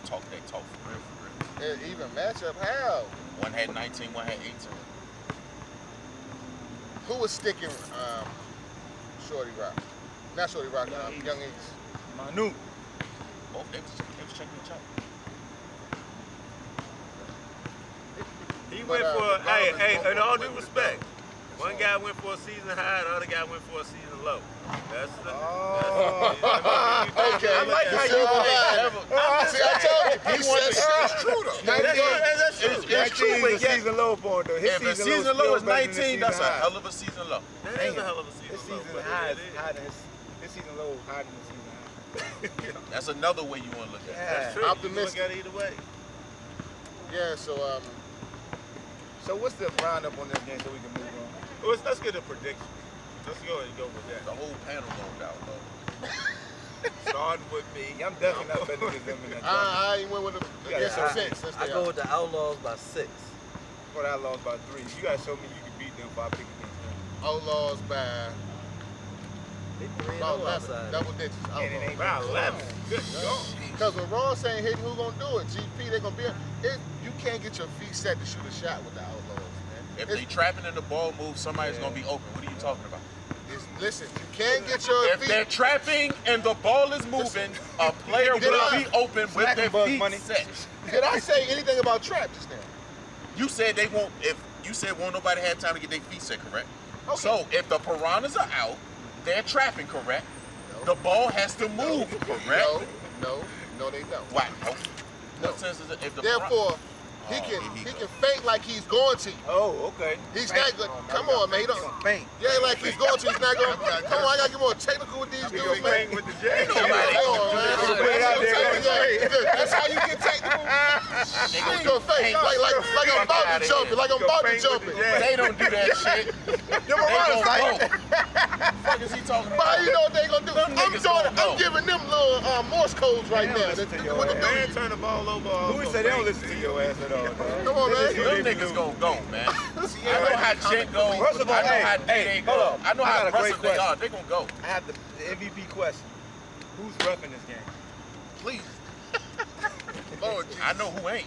to talk that talk for real, for real. An even matchup? How? One had 19, one had 18. Who was sticking Shorty Rock? Not Shorty Rock, Young East. Manu. Both, they was checking each other. He went for, hey, in all due respect, one guy went for a season high, the other guy went for a season low. That's the. Okay. I like how you See, I told you. He said it's true, though. That's true. It's true, but season low for him, though. If the season low is 19, that's a hell of a season low. That is a hell of a season His low. season high is higher than his season low is higher than his season high. That's another way you want to look at it. That's true. Optimistic. You look at it either way. Yeah, so, So what's the roundup on this game so we can move on? Let's get a prediction. Let's go ahead and go with that. The whole panel going down low. Starting with me. I'm definitely not betting against them in that game. I ain't went with them against some sense since I they go with the Outlaws by 6. Before that lost by 3. You gotta show me you can beat them if I pick against them. Outlaws by They 3-0 about 11, outside. double digits. And it ain't About 11. Good God. Because when Ross ain't hitting, who gonna do it? GP, they gonna be. You can't get your feet set to shoot a shot with the Outlaws, man. If they trapping in the ball move, somebody's going to be open. What are you talking about? Listen, you can't get your If they're feet. trapping and the ball is moving, a player will be open with their Buzz feet money. set. Did I say anything about trap just now? You said they won't. If you said won't nobody have time to get their feet set, correct? Okay. So if the piranhas are out, they're trapping, correct? The ball has to move, correct? No, they don't. Why? No. No. What sense is it? If the Therefore, he can feint like he's going to. Oh, okay. He's not good. Come on, man. He don't. Faint. Yeah, like he's going to. He's not going. Come on, I gotta get more technical with these dudes, man. With the J. Come on, man. Put it out there. That's how you get technical. He's gonna feint like I'm about to jump it. Like I'm about to jump it. They don't do that shit. You're They right, gon' like. go. What the fuck is he talking But how about? you know what they gonna do? Them I'm niggas doing. gonna I'm go. giving them little Morse codes right now. listen to your What the ass. Man, do? turn the ball over. Louis said they don't listen to your ass at all, dog. Come on, man. Them niggas gonna go, man. I know how Jet go. First of all, I know how hey, they hold go. on. I know I how got a great aggressive they question. are. They gonna go. I have the MVP question. Who's roughing this game? Please. Lord, I know who ain't.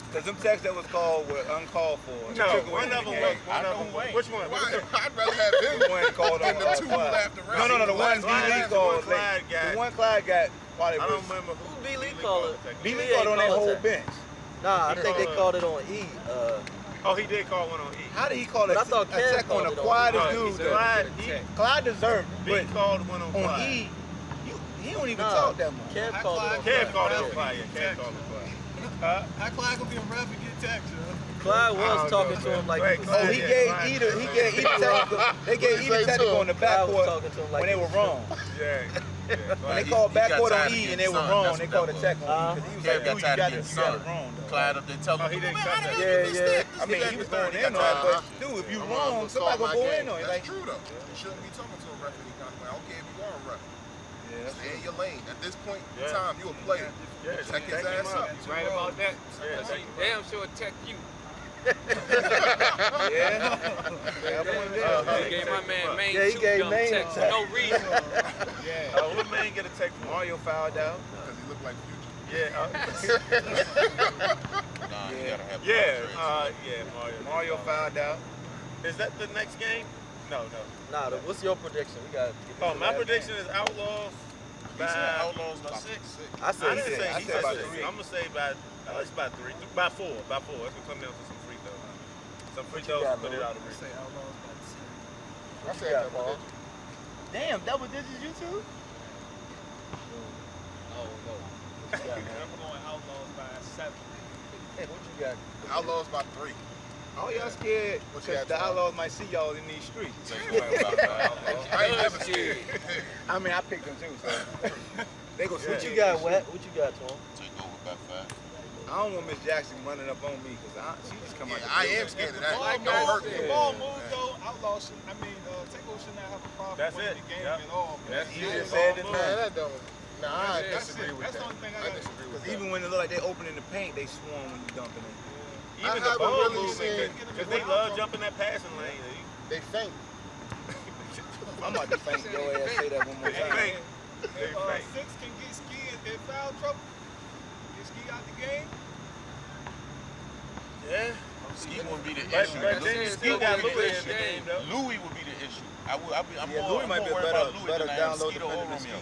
Because them texts that was called were uncalled for. No, Took away one from of the them game. was. One of them was. Which one? I'd rather have them One called on than the two who Clyde. laughed around. No, the one Clyde B-Lee got- called. the one Clyde got- The one Clyde got while it I was. don't remember who B-Lee called it. B-Lee called on that whole bench. Nah, I think they called it on E. Oh, he did call one on E. How did he call But it? I thought Cam Attack on called the it on quietest E. dude. though. Clyde, Clyde deserved B it, called one on but on Clyde. E, he don't even Nah, talk that much. Kev called it on Kev called it on Clyde. Clyde. Yeah, Kev called it on Clyde. How Clyde gonna be a ref and get taxed, yo? Clyde I was don't talking know, to him man. like Wait, he was Oh, Clyde, he yeah, gave Clyde. Eder technical. They gave Eder technical on the Clyde was backcourt talking to him like when they he were was wrong. Yeah. When they He- called he got backcourt tired on of E getting and they were sunned. wrong, That's they what called that attack was. on E because he was Kev like, got dude, tired you of got getting it sunned. wrong. though. Clyde up there telling Oh, he me, didn't "Man, cut I that. didn't Yeah, even yeah. stick." I mean, he was going in on it, but dude, if you I'm wrong, gonna somebody start my gonna go game. in on you. That's Like, true though. You shouldn't be talking to a ref any kind of way. I don't care if you are a ref. yeah, that's Stay in your lane. At this point in Yeah. time, you a player. Yeah, Check his take him ass up. up. You right about that? Yeah, take him Damn sure tech you. yeah. He gave my man Maine Yeah, he two gave young Maine tech a for tech. no reason. What man get a text from Mario fouled out. Because he looked like Future. Yeah. Nah, you gotta have Yeah, Mario. Mario fouled out. Is that the next game? No. Nah, what's your prediction? We got. Oh, my prediction is Outlaws He said by. Outlaws by 6. I I said didn't say. I He said said by 6. 3. I'm gonna say by. It's by 3. By 4. By 4. It's gonna come down to some free throws. Some free throws to put it out of reach. Say Outlaws by 6. I said got, that, Paul? but Damn, double digits, you two? Oh no. What you got, man? I'm going Outlaws by 7. Hey, what you got? Outlaws by 3. Oh, y'all scared What you because got, the Tom? Outlaws might see y'all in these streets. I ain't never scared. I mean, I picked them too, so. They gonna What switch you it. got, Wet? What you got, Tom? Take over by 5. I don't want Miss Jackson running up on me because she just come out. Yeah, I am scared of that. Like Don't hurt the me. ball moves though, Outlaw should, Takeover should not have a problem That's winning it. the game Yep. at all. That's You it. just said it, Man, man. that don't. Nah, I That's disagree it. with That's the that. only thing I I got. disagree with Because that. even when it look like they opening the paint, they swarm when you dumping it. Even I the ball haven't really movement, seen- because they love jumping that passing lane. They faint. I'm about to thank your ass. Say that one more They time. faint. If Six can get Ski in foul trouble, get Ski out the game. Yeah. Ski won't be the But issue. then you still got Louis in the game, though. Louis will be the issue. I'm Yeah, more Louis might be a worried better- about Louis better than I am download Skeeto or defender than Romeo.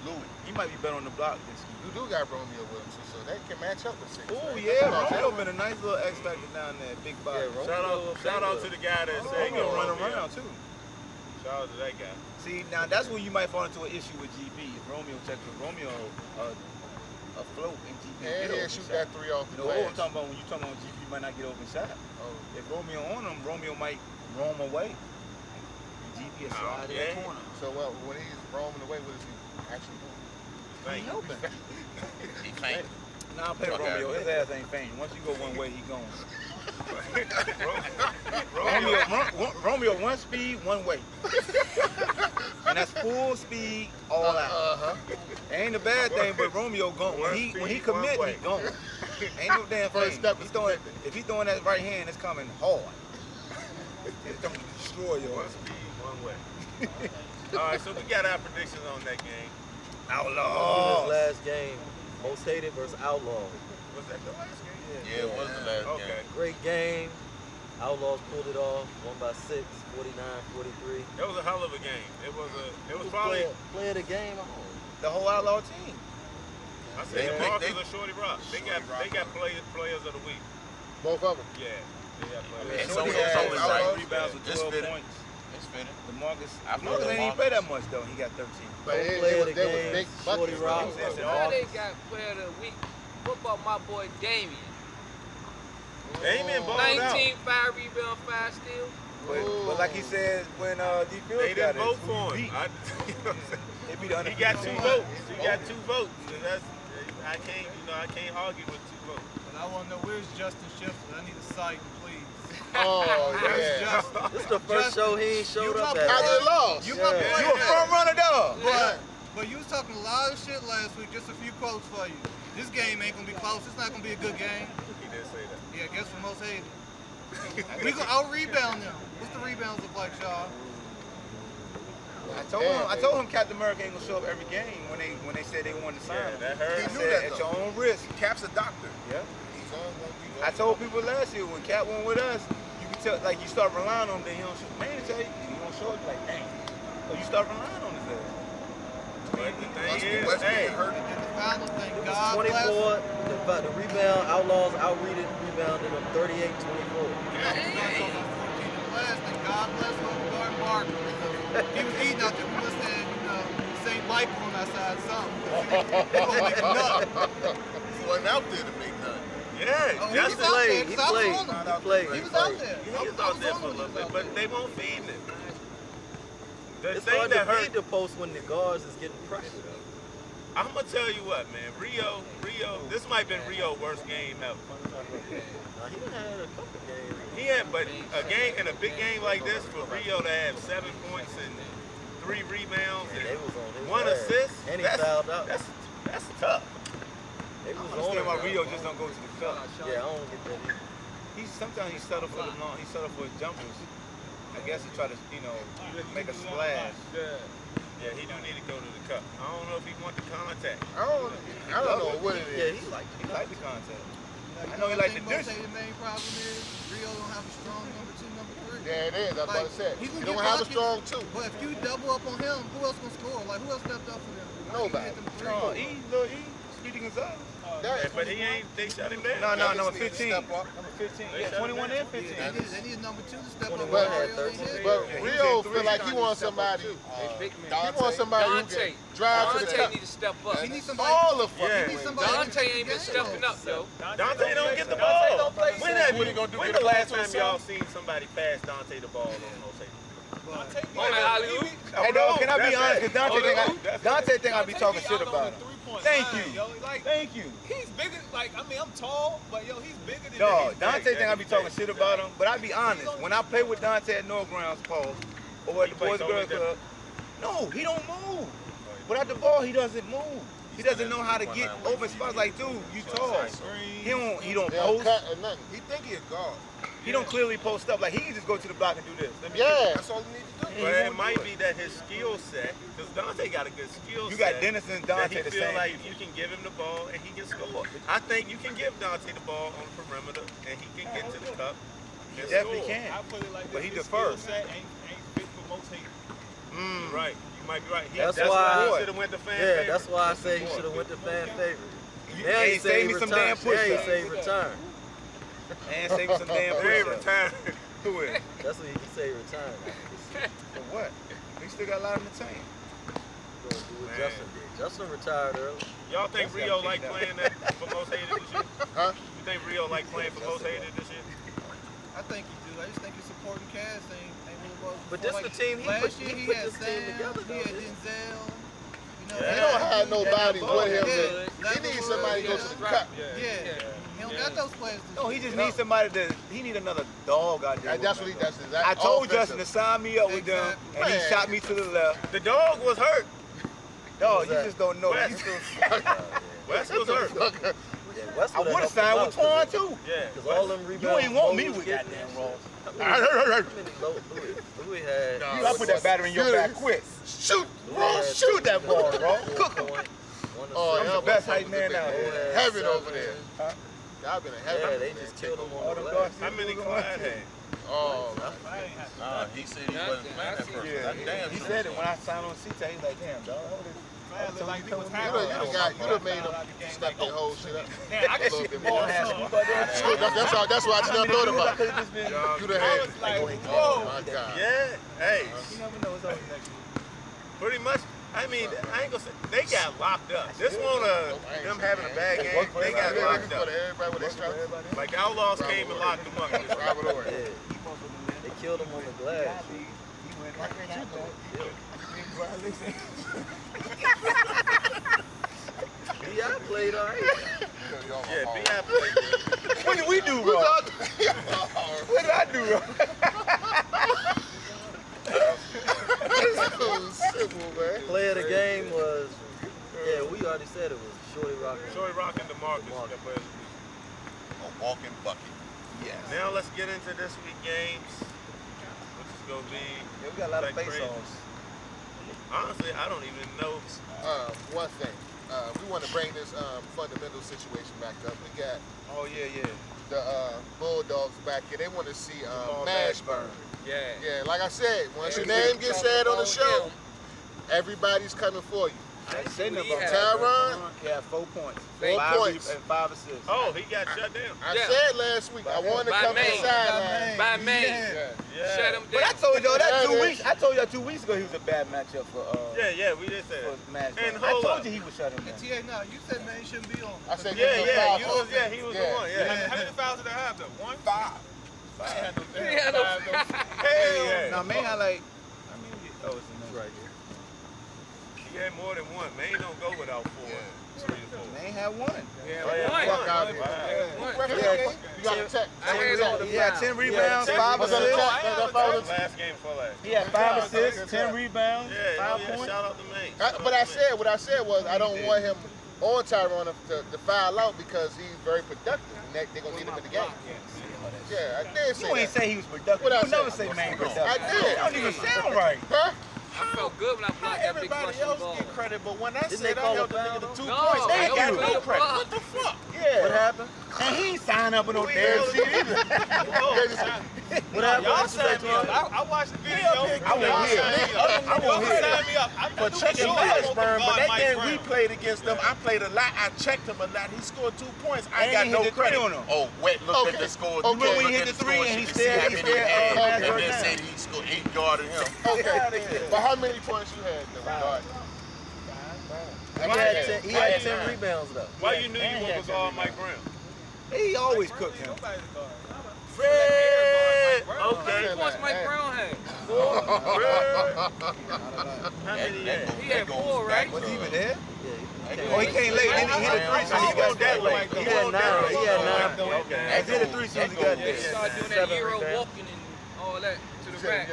Louis. He might be better on the block than Ski. You do got Romeo with him, so they can match up with Six. Oh right? yeah, That's Romeo about been a nice little X factor down there, big body. Shout out to the guy that said Romeo run around too. Shout out to that guy. See, now that's when you might fall into an issue with GP. If Romeo checks with Romeo afloat and GP that. get And open shoot shot. that 3 off the No, I'm glass. talking about when you talking about GP might not get open shot. Oh, If Romeo on him, Romeo might roam away. And GP is slide to yeah. the corner. so when he's roaming away, what is he actually doing? Thank you. He faint. Nah, I'm playing Okay. Romeo. His ass ain't fainting. Once you go one way, he gone. Romeo, one speed, one way. And that's full speed, all out. Ain't a bad thing, but Romeo gone. When he commit, he gone. Ain't no damn First thing. step He's is throwing, commitment. if he's throwing that right hand, it's coming hard. It's coming to destroy you. One speed, one way. All right, so we got our predictions on that game. Outlaw. His last game, most hated versus Outlaw. Was that the last game? Yeah, it was the last Okay. game. Great game. Outlaws pulled it off. Won by 6, 49-43. That was a hell of a game. It was probably. Play of the game. The whole Outlaw team. I said Yeah. Marcus or Shorty Rock. They got players of the week. Both of them. Yeah, they got Yeah, players. so Shorty it's had always right. 12 rebounds with It's 12 fitting. points. It's fitting. The Marcus I feel ain't the even Marcus. play that much though. He got 13. But Don't it play was the big game. buckets. Shorty Rock. He said Now they Marcus. got player of the week. What about my boy Damien? Damien balled out. 19, 5 rebound, 5 steals. But like he said when D Fields They got didn't vote it, for he him. They beat the He got 2 undefeated votes. He got 2 votes. And that's I can't argue with 2 votes. But I want to know where's Justin Shifter. I need a sight, please. Oh, Where's yeah. Justin? This is the first show he ain't showed You up my at. How they lost? You my boy. You a front runner dog. But you was talking a lot of shit last week. Just a few quotes for you. This game ain't gonna be close. It's not gonna be a good game. He did say that. Yeah, guess for most hated. We gonna out rebound them. What's the rebounds look like, Shaw? I told him Captain America ain't gonna show up every game when they said they wanted to sign him. that hurt. I He knew said, that, at though. your own risk. Cap's a doctor. Yeah. He's on one week. I told people last year when Cap went with us, you can tell like you start relying on him, then he don't show. Man, tell you, he don't show up like dang. So you start relying on his ass. But the thing is, Westbrook hey, hurt. And the final thing, It was God bless. 24. The rebound, Outlaws rebounded them 38-24. The last thing, God bless Overguard Barkley. He was eating out there. We must have, St. Michael on our side, something. He gonna make a nut. He wasn't out there to make none. yeah, Oh, he Justin was out there. He played. He was out there. he was out there for a little bit, but they won't feed him. The It's thing hard that to hurt, feed the post when the guards is getting pressured. I'm gonna tell you what, man. Rio, this might have been Rio's worst game ever. Now, he done had a couple games. He had, but a game in a big game like this for Rio to have 7 points and 3 rebounds And they and was on his 1 ass. assist. And he fouled out. That's tough. They I was don't on understand why him. Rio just don't go to the cup. Yeah, I don't get that either. Sometimes he settle for the long. He settle for his jumpers. I guess he try to make a splash. Yeah, he do need to go to the cup. I don't know if he want the contact. I don't know what it Yeah, is. he liked He like the contact. I know he like the dish. dish. The main problem is Rio don't have a strong number 2, number 3. Yeah, it is. I was about to say. He You gonna don't get have a buckets, strong two. But if you double up on him, who else gonna score? Like who else stepped up for them? Nobody. Hit them three. No, Speedy Gonzalez. But they shut him down. No, number Just need to 15. step up. Number 15. They Yeah, shut 21 him and 15. They need number 2 to step up. 21 where had Rio ain't 13. hit. But Yeah, Rio he feel like he wants somebody. He wants somebody who can drive to the Dante cup. need to step up. He needs somebody. All of He Yeah. needs somebody. Dante ain't been stepping up, yo. Dante don't get the ball. When have What you? he gonna do, When get the a last ball to time y'all seen somebody pass Dante the ball on rotation? On that alley-oop. Hey, dog, can I be That's honest? it. Because Dante think I be talking shit about him. point Thank line, you. yo. Like, Thank you. he's bigger. Like, I mean, I'm tall, but yo, he's bigger than Dog, that. Dante think I be talking shit about him, but I be honest. When I play with Dante at North Grounds, Paul, or at the Boys and Girls Club, no, he don't move. Without the ball, he doesn't move. He doesn't know how to get open spots. Like, dude, you tall. He don't post. Cut or nothing. He think he a guard. He don't clearly post up. Like, he can just go to the block and do this. Yeah, that's all he need to do. But it might be that his skill set, because Dante got a good skill set. You got Dennis and Dante that the he feel same like people. you can give him the ball and he can score. I think you can give Dante the ball on the perimeter and he can get to the cup. He and definitely score. can. I put it like this. But he his defers. skill set ain't fit for most haters. You're right. You might be right. That's why why- he should have went to fan Yeah, favorite. that's why I say he should have went to fan favorite. Now And he save say me some return. damn Now he push-ups. say return. And save me some damn Hey, push-ups. return. Who is? That's what he can say return. For what? He still got a lot in the tank. Gonna do what Man. Justin did. Justin retired early. Y'all think That's Rio gotta like kick playing that for most hated this year? Huh? You think Rio like playing for most hated this year? I think he do. I just think his supporting cast ain't what it was. But before. this the team he last put- year he he put had this team Sam, together, he had though, Denzel. You know, Yeah. He don't have nobody ball. with him. Yeah. He needs somebody to go to the Yeah. cut. Yeah. He don't got those players. No, he just needs somebody to. He need another dog out there. That's what he. That's exactly. I told Justin to sign me up with them, Exactly. and he Man. shot me to the left. The dog was hurt. Dog, you that? just don't know. West. You still- West was hurt. Yeah, West I would have signed with Twan too. Yeah. Because all them You rebounds. ain't want me Louis with getting goddamn and Ross. shit. How many Louis had? Nah. You gotta put that battery in your back quick. Shoot, Louis Ross, had shoot that ball, 4 Ross. points, Cook him. 1 Oh, assist. I'm the best height man out Louis here. had Heaven over 7. there. Huh? Y'all been a heaven. Yeah, they just killed him All on them the dark glass. How many Clyde had? Oh, Nah, he said he wasn't playing at first. Yeah, That damn he sure said it was. when I signed on CTA. He's like, damn, dog. Man, look like he was you happy. done made him step their whole shit up. Man, I A can little see bit the more. ball. That's why I just not thought about it. You done I had was it. like, Oh whoa. my God. Yeah. Hey. You never know what's always next year. Pretty much. I mean, I ain't gonna say they got locked up. This one them having a bad game. They got locked up. Everybody with their straps. Like the Outlaws came and locked them up. Salvador. Yeah. They killed him on the glass. Yeah, I played all right. Yeah, B.I. played. What did we do wrong? What did I do wrong? Simple, man. Play of the game was, yeah, we already said it was Shorty Rock. Shorty Rock and DeMarcus. DeMarcus. that plays. A walking bucket. Yes. Now let's get into this week games, which is gonna be. Yeah, we got a lot of like crazy. face-offs. Honestly, I don't even know. One thing. We want to bring this fundamental situation back up. We got Oh, yeah. the Bulldogs back here. They want to see Mashburn. Yeah. Yeah, like I said, once your name gets said on the show, everybody's coming for you. I ain't saying nothing about Tyron? Yeah, 4 points. 4 points. And 5 assists. Oh, he got shut down. I Yeah. said last week, I wanted to By come to the Maine. sideline. By May. Yeah. Yeah. Shut him But I down. told y'all that Yeah, 2 man. weeks. I told y'all 2 weeks ago he was a bad matchup for Yeah, we did say that. for Smash. And I hold told up. you he would shut him And down. TA, no, you said man shouldn't be on. I said, Yeah, give him a foul he call. was the one. Yeah. How many fouls did they have though? 1? 5. I ain't had no He had no damn five. Hell yeah. Now, man, I like. I mean, oh, it's It's enough. right here. He had more than one. Man don't go without 4. 3 to 4. Man had one. Yeah, One. Fuck out of here. One. You got to check. I had all the He had 10 rebounds, 5 Was that a assists. check? That foul was- Last game before last. He had 5 assists, 10 rebounds, Yeah, 5 yeah, points. shout out to Maine. What I said was I don't want him on Tyron to foul out because he's very productive. And they're going to need him in the game. Yeah, I did say You ain't that. say he was productive. What I You never said? say man productive. I did. That don't even sound right. Huh? I felt good when I blocked that big Everybody crushing else ball. get credit, but when I Didn't said they I call held a the foul, nigga to though? 2 No, points, they that got was no a credit. block. What the fuck? Yeah. What happened? And he ain't signed up with no damn shit either. What happened? Y'all What you say, signed me up. Twan? I watched the video. I won't hear. I won't hear. Sign me up. For checking Mashburn, but that game we played against them, I played a lot. I checked him a lot. He scored 2 points. I And got he no hit the credit. three on him. Oh, wait, look Okay. at the score. Okay. Look When he at hit the the three score and sheet he to said- see how he many said, had. Mashburn And then down. said he scored 8 yard in him. Okay. But how many points you had though? Guard? He had 10 rebounds, though. Why you knew Man you had was 10 all Mike Brown? He always cooked him. Fred! How Okay. many points Mike Brown had? Fred! How many he had? He had 4, right? Was he even there? Yeah, That Oh, he came late. Then he hit a three, so he got that late. He had 9. He had 9. Okay. He hit a three, so he got They there. started doing that Euro walking and all that to the rack.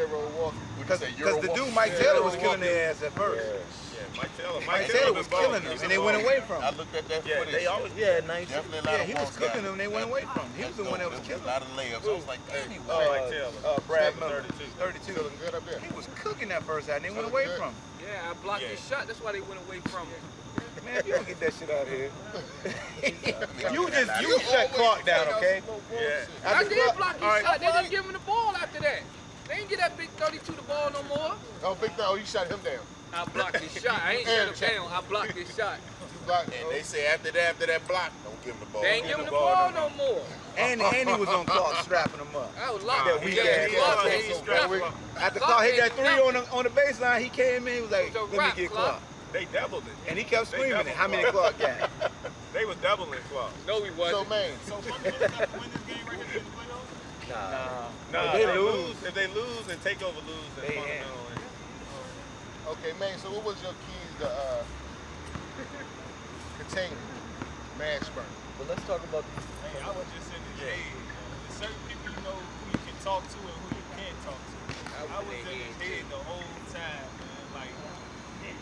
Because the dude Mike Taylor was killing their ass at first. Mike Taylor was killing them, and they went away from I him. looked at that Yeah, footage. they always Yeah, 19. Definitely a lot Yeah, of he was walks cooking down. them, and they went away from him. He was the one that was A killing lot them. of layups. I was like, damn, he was Mike Taylor. Brad Miller, 32. 32. Good up there. He was cooking that first half, and they went away from him. Yeah, I blocked his shot. That's why they went away from him. Man, you don't get that shit out of here. you shut Clark down, okay? Yeah. I did block his All right. shot. They didn't give him the ball after that. They didn't get that big 32 the ball no more. Oh, Big Dog, you shot him down. I blocked his shot. I ain't shut him down. I blocked his shot. And they say after that block, don't give him the ball. They ain't giving the ball no more. And he was on Clark strapping him up. I was locked. That weak Yeah, ass Clark shot. ain't strapped. After Clark hit that three on the baseline, he came in, he was like, It was a let me wrap, get Clark. Clark. They doubled it. And he kept They screaming it. doubled How many Clark. Clark got? They was doubling Clark. No, he So, wasn't. man, So Funny Bullets got to win this game right here in the playoffs? Nah. Nah, They they lose. lose. If they lose and Takeover lose, then They fundamental. okay, man, so what was your keys to containing Mashburn? But let's talk about the Hey, I was just in the head. There's certain people you know who you can talk to and who you can't talk to. I was in his head the whole time, man. Like,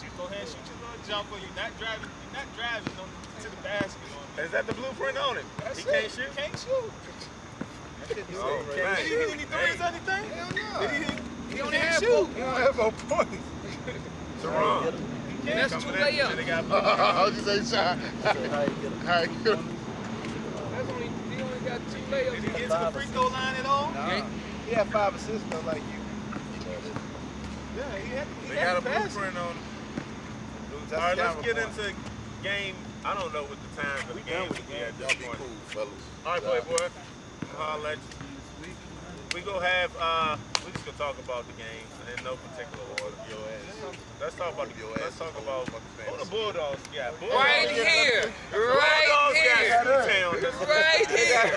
just go ahead and shoot your little jumper. You're not driving on to the basket on it. Is that the blueprint on it? That's He it. can't shoot? You can't shoot. Oh, Did he hit any threes or anything? Hell no. Did he hit? He only had Shoot. 4. You don't have no points. Jerome. And that's 2 layups. They got I was just saying, shot. how you get him. All right, good. That's only, he only got 2 Did layups. he get to the free throw line at all? Nah. He had 5 assists though, like you. Yeah, They got a pass. blueprint on it. Dudes, All right, that's let's the get camera into game. I don't know what the time of the game would be at this Y'all be point. cool, fellas. All right, Playboy. Holla at you. We gonna have, we just gonna talk about the games in no particular order. Let's talk about let's talk about who the Bulldogs got. Right here. Right Bulldogs here. got Town. Right here.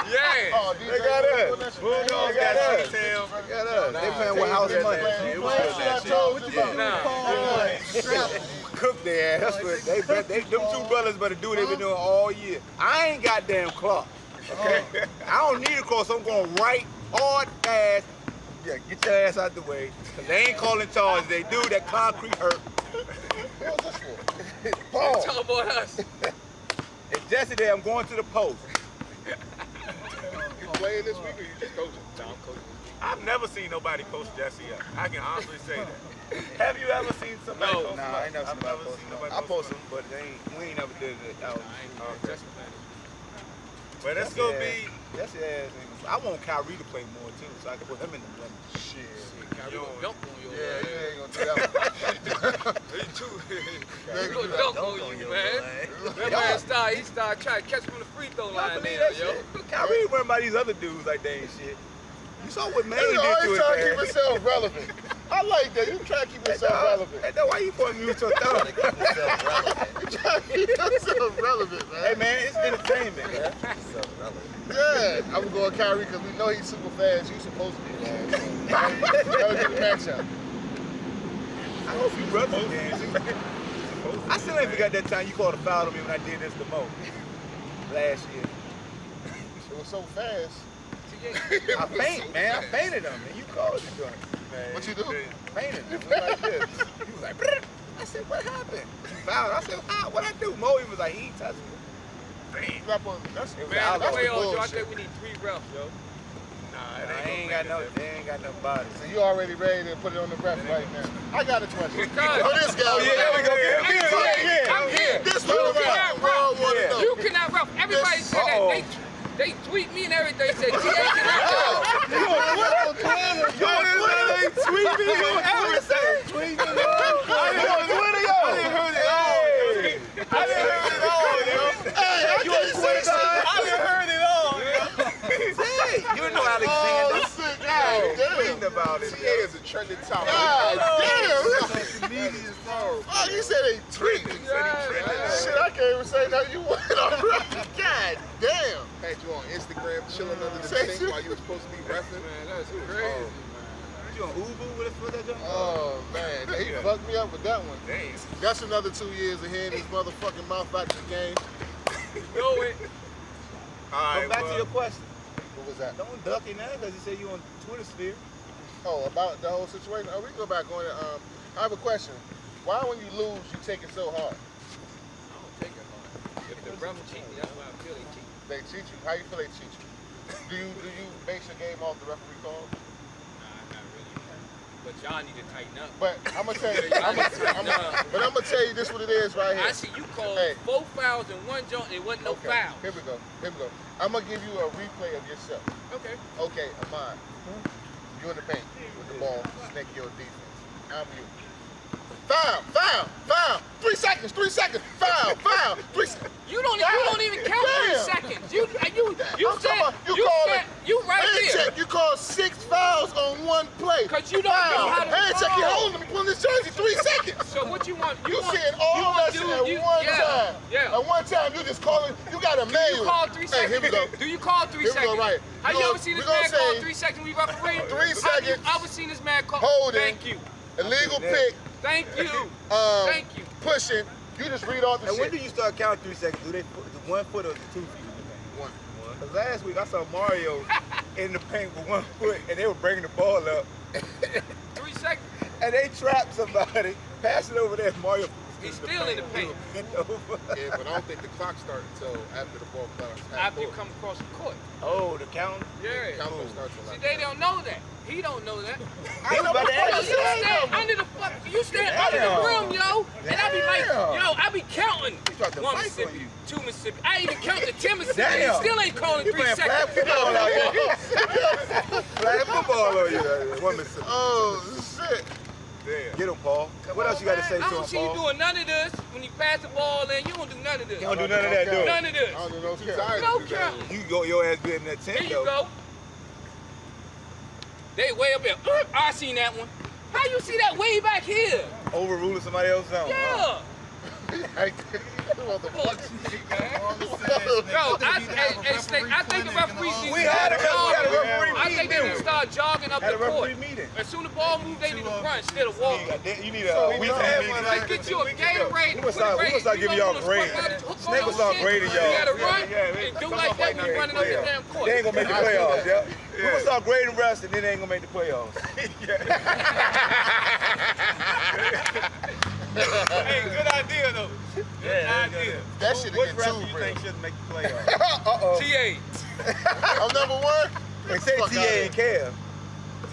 Yeah. Oh, They got us. Bulldogs got us. Town. They got us. They playing with house money. It was good that shit. Nah. Cook their ass. That's what them two brothers better do what they been doing all year. I ain't goddamn Clark. Okay? I don't need a cross. I'm going right, hard, fast. Yeah, get your ass out the way. Cause they ain't calling charges. They do. That concrete hurt. What was this for? Paul. Talk about us. It's Jesse there. I'm going to the post. You playing this week or you just coaching? Tom coach. I've never seen nobody post Jesse up. I can honestly say that. Have you ever seen somebody No. post him Nah, up? I ain't never I've seen never nobody seen post nobody I post post him them, but we ain't never did it. I ain't Okay. Jesse playing. But that's gonna be. That's your ass. Nigga. I want Kyrie to play more too, so I can put him in the blender. Shit. Kyrie gonna dunk on your Yeah, ass. you ain't gonna do that. He too. Yeah, He gonna dunk on you, man. That man he started trying to catch from the free throw I line believe there, that yo. shit. Kyrie worrying about these other dudes like they ain't shit. You saw what Maine You did to always his trying to keep ass. yourself relevant. I like that. You try to keep yourself relevant. Hey, dog, why you pointing me with your thumb? You try to keep yourself relevant, man. Hey man, it's entertainment. Yeah, I'm going Kyrie because we know he's super fast. You supposed to be fast. So that was a good matchup. I hope you brothers man. I still ain't forgot that time you called a foul on me when I did this to Mo last year. It was so fast. I fainted, man. I fainted him, man. You called the joint. What you do? Fainted him. It was like this. He was like, "Brrr." I said, what happened? You fouled. I said, what'd I do? Mo, he was like, he ain't touching me. Drop on. That's It was Man, out the of way on, Joe, I bullshit. think we need 3 refs, yo. They ain't got no body. So you already ready to put it on the ref right now. I got a question. Because- Oh, this guy. Oh, yeah, there we go. I'm here. This You one cannot round. ref. You cannot ref. Everybody This- said Uh-oh. that. They tweet me and everything. Said TA cannot ref. You on Twitter? They tweet me on everything. Tweet me on Twitter, yo. I didn't heard it all. I didn't heard it all, yo. Hey, I can't say shit. I didn't heard it all, yo. Hey, you know Alexander. Oh, shit. God damn. Reading about it. TA is a trending topic. God damn. Oh, you said they tweeted. Shit, I can't even say nothing. You went on right. God damn. Had you on Instagram chilling under the Say sink shit. while you were supposed to be reffing. Man, that's crazy. you on Uber? What's that jump? Oh man, he fucked me up with that one. Damn. That's another 2 years of hearing his motherfucking mouth out the game. You know it. All right, Go back to your question. What was that? Don't duck it now because you said you on Twitter sphere. Oh, about the whole situation. Oh, we can go back on it. I have a question. Why when you lose you take it so hard? I don't take it hard. If the refs cheat me, that's why I feel they cheat. They cheat you. How you feel they cheat you? Do you base your game off the referee call? Nah, not really. But y'all need to tighten up. But I'm gonna tell you. Y'all need to tighten up. But I'm gonna tell you this what it is right here. I see you called Hey. 4 fouls in one joint. It wasn't no foul. Here we go. I'm gonna give you a replay of yourself. Okay. Okay, Ahmad. You in the paint with the ball, snake your defense. I'm you. Foul. 3 seconds. Foul. 3 seconds. You don't even count 3 seconds. You I'm said talking about you right hand there. check. You called 6 fouls on 1 play. Cause you don't know how to hand check. call. You holding him pulling his jersey 3 seconds. So what you want? You seeing all that shit at one time. Yeah. At one time, you just calling. You got a manual. You call 3 seconds. Hey, here we go. Do you call 3 Here we seconds? go, right. How you ever seen this man call 3 seconds when we referee? 3 seconds. How you ever seen this man call? Holding. Thank you. Illegal pick. Thank you. Thank you. Pushing. You just read off the And shit. when do you start counting 3 seconds? Do they put the 1 foot or the 2 feet? One. Because last week I saw Mario in the paint with 1 foot and they were bringing the ball up 3 seconds. and they trapped somebody, pass it over there. Mario. He's still in the paint. Bent over. Yeah, but I don't think the clock starts until after the ball starts. After you come across the court. Oh, the count? Yeah. Count don't start till See, after. they don't know that. He don't know that. He was about to Yo, ask you you. stand under the fuck. You stand under the rim, yo. And I be like, yo, I be counting. tried to 1 fight for Mississippi, you. 2 Mississippi. I even counted 10 Mississippi. Damn. He still ain't calling He 3 playing flag seconds. football out here. Flag football on you. 1 Mississippi. Oh shit! Damn. Get him, Paul. What else you got to say I to him, don't see you Paul? doing none of this. When you pass the ball in, you don't do none of this. You don't do none of that, do it. None of this. I don't do no No count. count. You go your ass be in that There tent, you though. go. They way up there. I seen that one. How you see that way back here? Overruling somebody else's zone. Yeah. What the fuck? Yo, I think the referees need We to had a referee I think they need to start jogging up Had the a referee court. meeting. As soon as the ball moves, they need to run instead of walking. You need a weekly meeting. Let's get you a Gatorade. We gonna start giving y'all grades. Snake will start grading y'all. You gotta run and do like that when you're running up the damn court. They ain't gonna make the playoffs, yeah? We gonna start grading refs and then they ain't gonna make the playoffs. Hey, good idea though. Good idea. That shit What get ref too do you real. think shouldn't make the playoffs? Uh-oh. TA. I'm number 1. They say Fuck TA outta and Kev.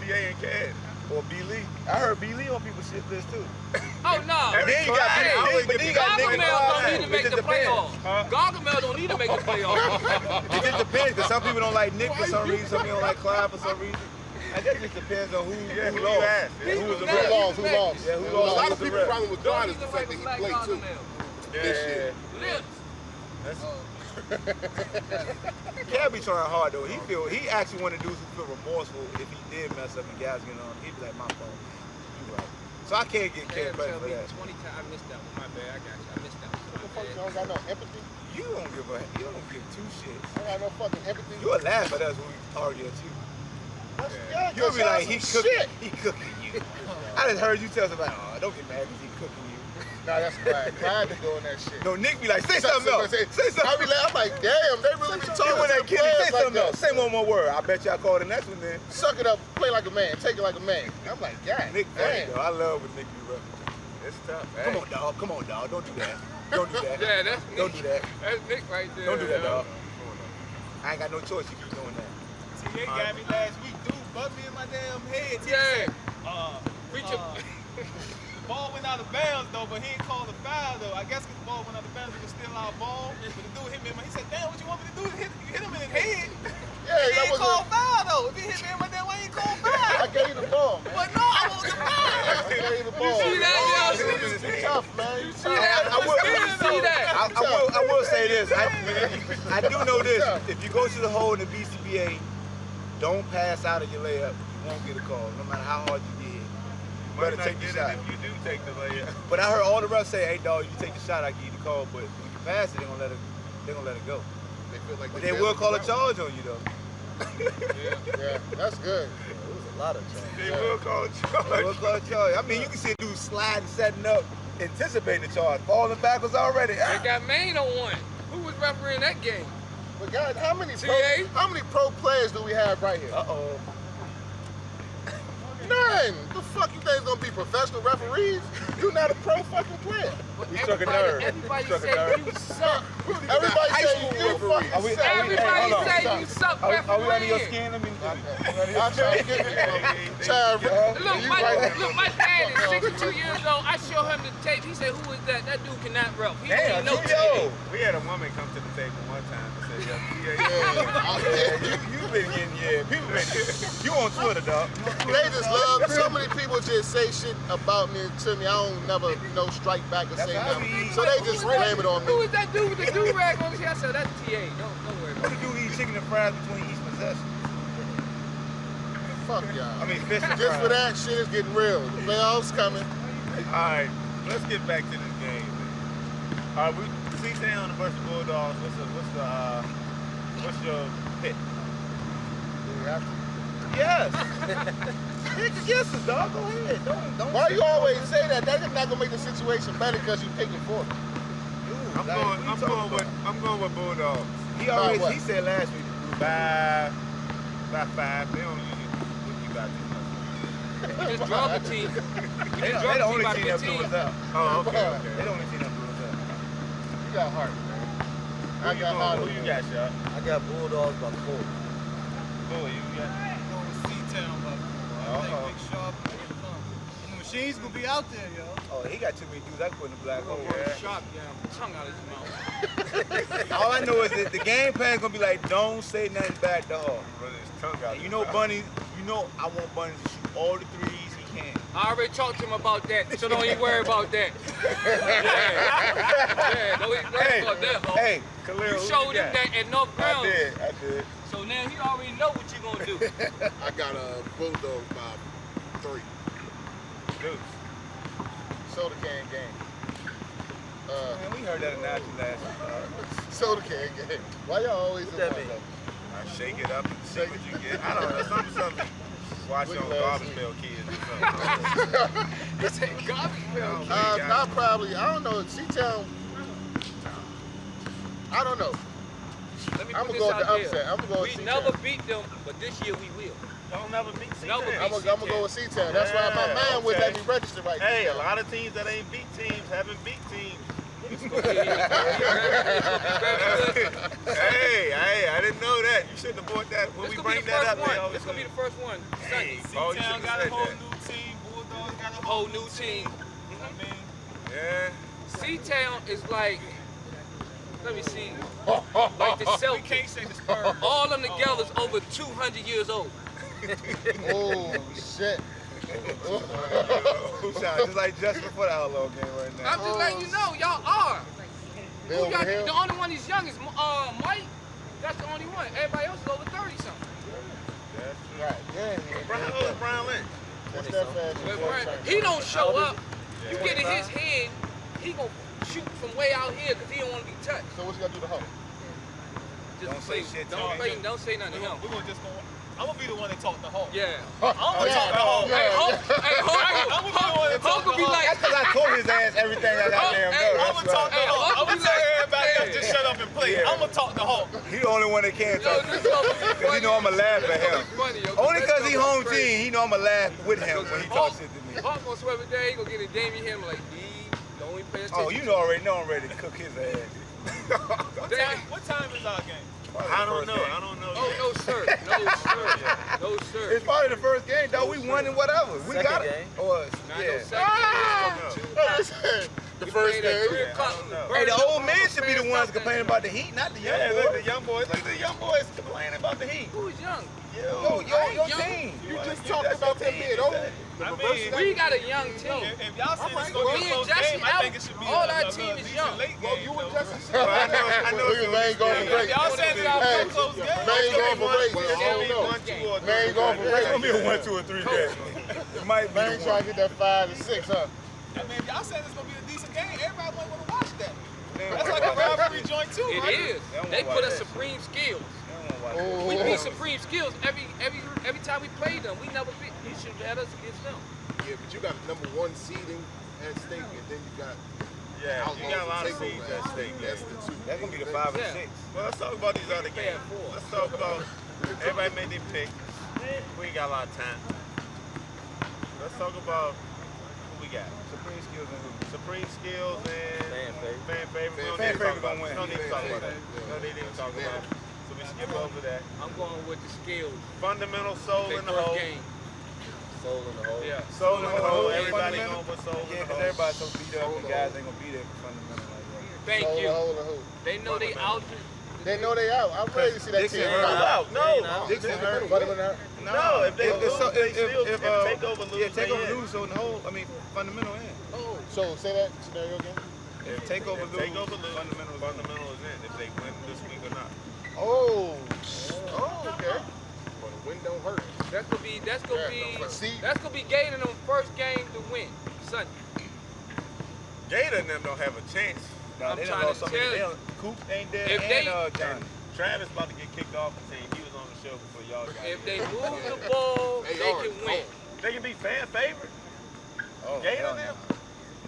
TA and Cad. Or B. Lee. I heard B. Lee on people's shit list too. Oh no. But then you got Gargamel don't need to make the playoffs. Huh? Gargamel don't need to make the playoffs. It just depends, because some people don't like Nick for some reason, some people don't like Clyde for some reason. I guess it just depends on who lost. Yeah, Who was the Who ref. lost? Who lost? Yeah, who A lost? lot Who of was the people ref? problem with God is the fact that he played too. This year. Lips. Kev be trying hard though. He actually one of the dudes who feel remorseful if he did mess up and guys get on. He'd be like, my fault. You right. So I can't get Kev credit for that. 20 times. I missed that one. My bad. I got you. I missed that one. What the fuck? You don't got no empathy? You don't give 2 shits. I got no fucking empathy. You'll laugh at us when we argue at you. Yeah, You'll be like, he he cooking you. I just heard you tell somebody, oh, don't get mad because he cooking you. Nah, that's Clyde. Clyde be doing that shit. No, Nick be like, say something else. Say something. I'm like, damn, they really be talking When to that the kid, players say like something else. that. Say one more word. I bet y'all call the next one then. Suck it up, play like a man, take it like a man. I'm like, God, Nick funny damn. though. I love when Nick be referencing. It's tough. Come on, dog. Come on, dog. Don't do that. Don't do that. Yeah, that's Nick. Don't do that. That's Nick right there. Don't do that, yo. dog. I ain't got no choice. You keep doing that. TA got me last week. Dude bumped me in my damn head. Yeah. Reach The ball went out of bounds though, but he ain't called a foul though. I guess 'cause the ball went out of bounds, it was still our ball. But the dude hit me in my, he said, damn, what you want me to do? You hit him in the head. Yeah, He that ain't was called foul though. If he hit me in my damn, why he ain't called foul? I gave you the ball. But no, I want the foul. I gave you the ball. see that, yo? You tough, man. You See that? See that? I will say this. I do know this. If you go to the hole in the BCBA, don't pass out of your layup. You won't get a call, no matter how hard you get. You better take the shot. If you do take the layup. But I heard all the refs say, hey, dog, you take the shot, I give you the call. But when you pass it, they're going to let it go. They feel like But they will call a charge on you, though. Yeah, that's good. It was a A lot of charge. They will call a charge. They will call a charge. I mean, you can see dudes sliding, setting up, anticipating the charge, falling backwards already. They got Maine on one. Who was refereeing that game? But guys, how many TA? pro players do we have right here? Uh-oh. None. The fuck you think is gonna be professional referees? You're not a pro fucking player. You struck a nerve. Everybody Struck a said nerve. you suck. Everybody say you fucking Are we- suck. Everybody hold on. say you suck Are we under your refereeing. skin? Let me. I'm trying to get it. Child, Look, my dad is 62 years old. I show him the tape. He said, "Who is that? That dude cannot ref. He don't Damn, even know yo. We had a woman come to the table one time and say, yeah, You been getting, people been, you on Twitter, dog. they just love, so many people just say shit about me and to me. I don't never, strike back or say how nothing. we- So they just blame it on Who me. is that dude with the do-rag on his head? I said, that's TA. Don't worry What about do you eat chicken and fries between each possession? Fuck y'all. I mean, fish and Just for fries. that, shit is getting real. The playoffs coming. All right, let's get back to this game. All right, we C-Town versus Bulldogs. What's your pick? Do we have to? Yes. Pick your guesses, dog. Go ahead. Don't. Why you always say that? That's not gonna make the situation better because you picking for me. I'm going with Bulldogs. He By always, what? he said last week. By 5. They don't usually put you guys too much. it. Just drop a team. They the only team that blew us out. Oh, okay. They the only team that blew us out. You got heart, man. I got heart. Who you got, Shot? I got Bulldogs by 4. Who you got? Going with C-Town, but I think Big Sharp will get some. And the machine's gonna be out there, yo. Oh, he got too many dudes I can put in the black hole. Sharp, tongue out his mouth. All I know is that the game plan is gonna be like, don't say nothing bad to Hall. Brother, his tongue out. And you know Bunny, I want Bunny to shoot all the threes he can. I already talked to him about that, so don't even worry about that. Yeah, don't even worry about that, ho. Hey, You showed him that at North Ground. I did. So now he already know what you gonna do. I got a Bulldog by 3. Deuce. Soda can game. Man, we heard that announcement last week. Soda can game. Why y'all always What do that that? mean? I shake it up and see what you get. I don't know. Something. Watch on Garbage Pail Kids or something. This ain't garbage pail. I don't know. C-Town, I don't know. Let me I'm put gonna this go with out the there. upset. I'm gonna go with We C-Town. never beat them, but this year we will. Don't never beat C-Town. Never beat I'm gonna go with C-Town. That's why my mind would let me register right Hey, there. a lot of teams that ain't beat teams haven't beat teams. Hey, I didn't know that. You shouldn't have bought that. When we bring that up, man. It's gonna be the first one. Sunday. Oh, you C-Town should've got a said whole that. new team. Bulldogs got a Whole new team. I mean, Yeah. C-Town is like, let me see, like the we Celtics. can't say the Spurs. All them together is over 200 years old. Oh, shit. Just like just before the Outlaw game right now. I'm just letting you know, y'all are. They over here? The only one he's young is Mike. That's the only one. Everybody else is over 30 something. Right. Yeah. Brian Lynch. That's that fast. But Brian, he don't show up. You get in his head, he gonna shoot from way out here because he don't want to be touched. So what you gotta do to Hulk? Just Don't say shit to Don't him. say nothing to him. We're gonna just go. I'm gonna be the one that talk to Hulk. Yeah. I'm gonna talk to Hulk. Hey, Hulk I'm gonna be the one that talk to will be Hulk. like, That's because I told his ass everything I got damn Hey, know. I'm gonna talk to Hey, Hulk. Hulk I'm be gonna tell like- everybody else just shut up and play. Yeah. I'm gonna talk to Hulk. He the only one that can yo, talk. this gonna be Because funny. he know I'ma laugh at him. Funny, yo, Only this because he gonna be home crazy. team, he know I'ma laugh with him when he talks shit to me. Hulk gonna swear every day, he gonna get a Damien him like, don't even pay attention. Oh, you know already know I'm ready to cook his ass. What time is our game? I don't know. Oh, no, sir. No, sir. No, sir. It's probably the first game, though. We won and whatever. We Second got it. game. Or, yeah. The first game. Hey, the old men should be the ones complaining about the heat, not the young Yeah, look, boys. the young boys. Look at the young boys complaining about the heat. Who's young? Your team. You just talked about them being old. I mean, We got a young team. if y'all say it's Me gonna be a and close Jesse game, I think it should be all a our team is decent young. late Well, game. you and though. Jesse Well, I know. Look at man going for If break. y'all said it's gonna be a close game, Man going for break. It's I gonna don't be know. 1, 2, or 3. Man going for It's break. gonna be a 1, 2, or 3 game. It might be Man the trying one. to get that 5 to 6, huh? I mean, if y'all said it's gonna be a decent game, everybody might wanna watch that. That's like a rivalry joint too, It right? is. They put us supreme skills. watch. We beat Supreme Skills every time we played them. We never beat. You should have had us against them. Yeah, but you got #1 seeding at stake, and then you got Yeah, you got a lot of Takeover seeds at stake. That's the two. That's gonna be the 5 and 6. Well, let's talk about these other games. Let's talk about everybody made their pick. We ain't got a lot of time. Let's talk about who we got. Supreme Skills and who? Supreme Skills and Fan favorite. Fan favorite. We don't Fan need to talk favorite about gonna win. We don't need to talk about that. Yeah. We don't need to talk about it. So we skip over that. I'm going with the Skills. Fundamental soul They in the first hole. game. Soul in the hole. Yeah. Soul in the hole. Yeah, Everybody fundamental. going for soul Yeah, in the because hole. everybody's so beat up and guys ain't gonna be there for fundamental like that. Thank Hold you. on, hold on, hold on. They know they out. They know they out. I'm ready to see that Dixon team hurt. out. No, Dixon hurt. Fundamental out. No, if they lose, they still if Takeover lose. yeah, they Takeover in. lose, so in the whole, I mean, fundamental in. So say that scenario again. If Takeover lose, Takeover lose. fundamental Fundamental is in. If they win this week or not. Oh, okay. Well, the win don't hurt. That's gonna be See, that's gonna be gaining them first game to win Sunday. Gator and them don't have a chance. Nah, I'm they done trying lost to so many. tell They you. done- Coop ain't there, If and they- Johnny. Travis about to get kicked off the team. He was on the show before y'all got If here. they move the ball, They they are. can win. They can be fan favorite. Oh, Gator hell them. no.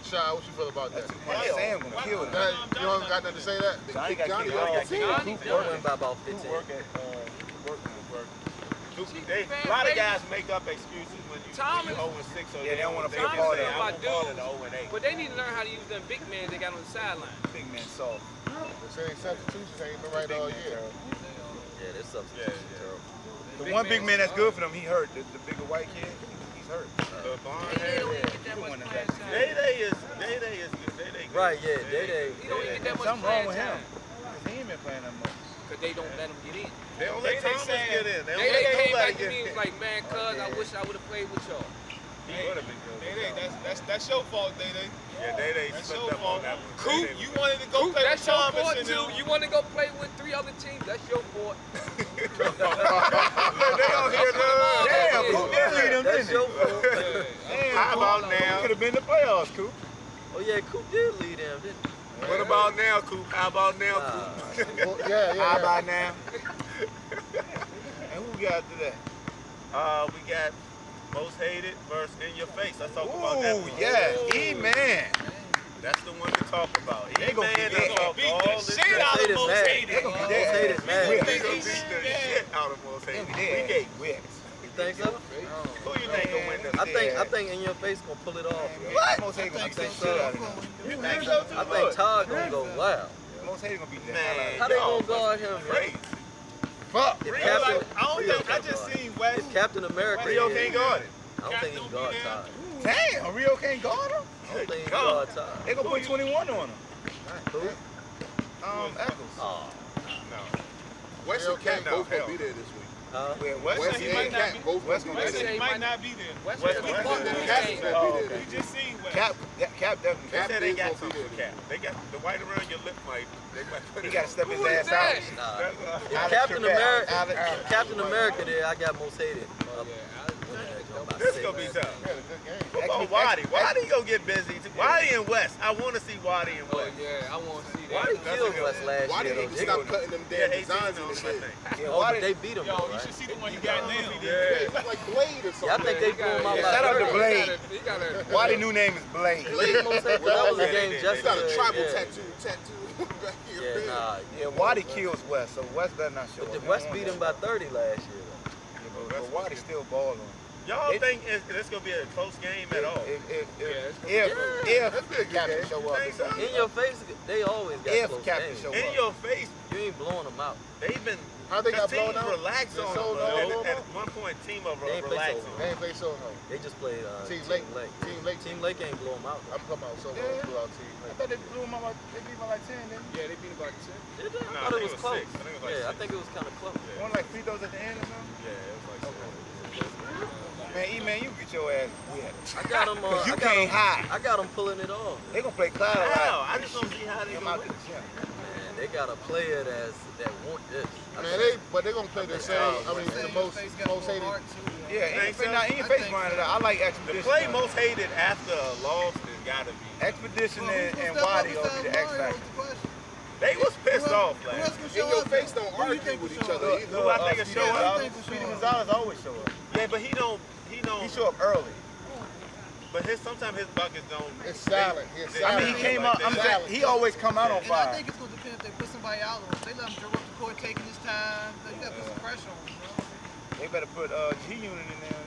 Shy, what you feel about that? That's too much. Sam gonna kill them. That, you don't got nothing to say that? They Johnny kicked got Johnny kicked off off. the team. Johnny They win by about Coop 15. work at work. A lot of guys make up excuses when you Thomas- 0-6 or Yeah, they don't wanna they play just ball say, down. I won't ball at the 0-8. But they need to learn how to use them big men they got on the sideline. Big man soft. The same substitutions ain't been right all year. Yeah, this substitution Yeah. terrible. The one big man that's good for them, he hurt. The bigger white kid, he's hurt. The barn They don't head. even get that much playing time. Day-Day is good. Day-Day good. Right, yeah, Day-Day. He don't even get that much Something wrong playing with him. time. 'Cause he ain't been playing that much. Because they don't let him get in. They don't let Thomas get in. They don't They let came nobody back to get me and in. was like, man, cuz I wish I would have played with y'all. He would have been good. That's your fault, Day-Day. Yeah, Day-Day That's slipped your up fault. on that one. Coop, Day-Day you was- wanted to go Coop, play with that's your Thomas fault and too. them. You want to go play with 3 other teams? That's your fault. They don't hear none. Damn, Coop did lead them, That's didn't your he? fault. Damn, How about Coop now? could have been the playoffs, Coop. Oh yeah, Coop did lead them, didn't he? What about now, Coop? How about now, Nah. Coop? Well, yeah. How about now? And who we got today? We got most hated versus in your face. Let's talk about that Ooh, one. yeah, E-Man. That's the one to talk about. They gonna E-Man be done there. talked Beat all the this shit shit. out Hated of most mad. hated. They gonna be Most there. hated mad. They Whips. gonna beat the shit out of most They hated. gonna be We there. gave. Whips. You think so? Who you think gonna win this? I think in your face gonna pull it off. Yo. What? Most hated gonna I beat think the so. shit out of them. You think so too? I think Todd gonna go wild. Most hated gonna beat the Man, hell out How of they y'all gonna guard him? Yo? crazy. Fuck. If Rio, Captain, like, I don't Rio think I can't just guard. seen West. If Captain America, Rio is, can't guard it. I don't think he can guard Todd. Damn, Rio can't guard him? I don't think he can God. guard Todd. They gonna put 21 on him. Who? Eccles. Oh, West and Cat both gonna be there this week. huh? Where West West he and might not Cat be- both West gonna gonna be West there. he might not be there. West West- we West- fucked West- with Cat the is game. gonna be Oh, there. okay. We just seen West. Cap definitely. They said they is got gonna something be for there. Cap. They got the white around your lip might. They might put He it gotta step his Who is ass out. that? Nah. That's, If Alex Captain Trebek. America, Alex- if Captain America there, I got most hated. This gonna be tough. We had a good game. What about Waddy? Waddy gonna get busy. Waddy and West. I want to see Waddy and Oh West. yeah, I want to see Why that. they killed West last Why year? did though? they stop cutting them Yeah, damn 18 designs in on the them, I shit? think. Yeah, Oh, why but they they beat him Yo, though, you right? should see the one you got now. Yeah. It look like Blade or something. Yeah, I think they blew him out Yeah. by Shout out to 30. Blade. He got a Why the new name is Blade? Blade most hated. Well, that was a Yeah, game they just You got a tribal yeah. tattoo back here. Yeah, nah. Yeah, Waddy kills West, so West better not show But up. the West beat him by 30 last year. But Waddy still balling. Y'all think it's gonna be a close game at all? If Captain show up, Think so? In your face, they always got if close Captain games. show In up. your face, You ain't blowing them out. they've been. How they got the teams blown out? relaxed They on sold them. out. At one point, team over They ain't play relaxed so on They them. ain't play so hard. They just played Team Team Lake. Lake. Team Lake. Team Lake ain't blow them out. I'm talking about so Yeah. hard. Blew out Team I Lake. thought they blew him out. They beat him by like 10, didn't Yeah, they beat him by 10. Did they? I Nah, I thought it think was it was close. six. I think it was like Yeah, I six. think it was kind of close. they? One like free throws at the end or something? Yeah, it was like Man, E-Man, you get your ass wet. I got them. Cause you I got can't hide. I got them pulling it off. They gonna play Clyde a How? lot. I just don't see how they Him gonna out to win. the gym. Man, they got a player that want this. Man, but they gonna play the same. I mean, the most hated. Yeah, Think so? in your face grinded out. I like The Expedition. play most hated after a loss has gotta be. Expedition and Waddy gonna be the X factor. They was pissed off Who last else year. gonna show In your up? face don't Who you argue think with will each show other up? either. Who I think will show up? Speedy Gonzalez always show up. Yeah, but he don't. He show up early. But sometimes his buckets don't. It's silent. He's I silent. I mean, he came out. I'm saying he always come out on And I fire. think it's gonna depend if they put somebody out on. If they let him dribble up the court, taking his time. You gotta put some pressure on him, bro. They better put G Unit in there.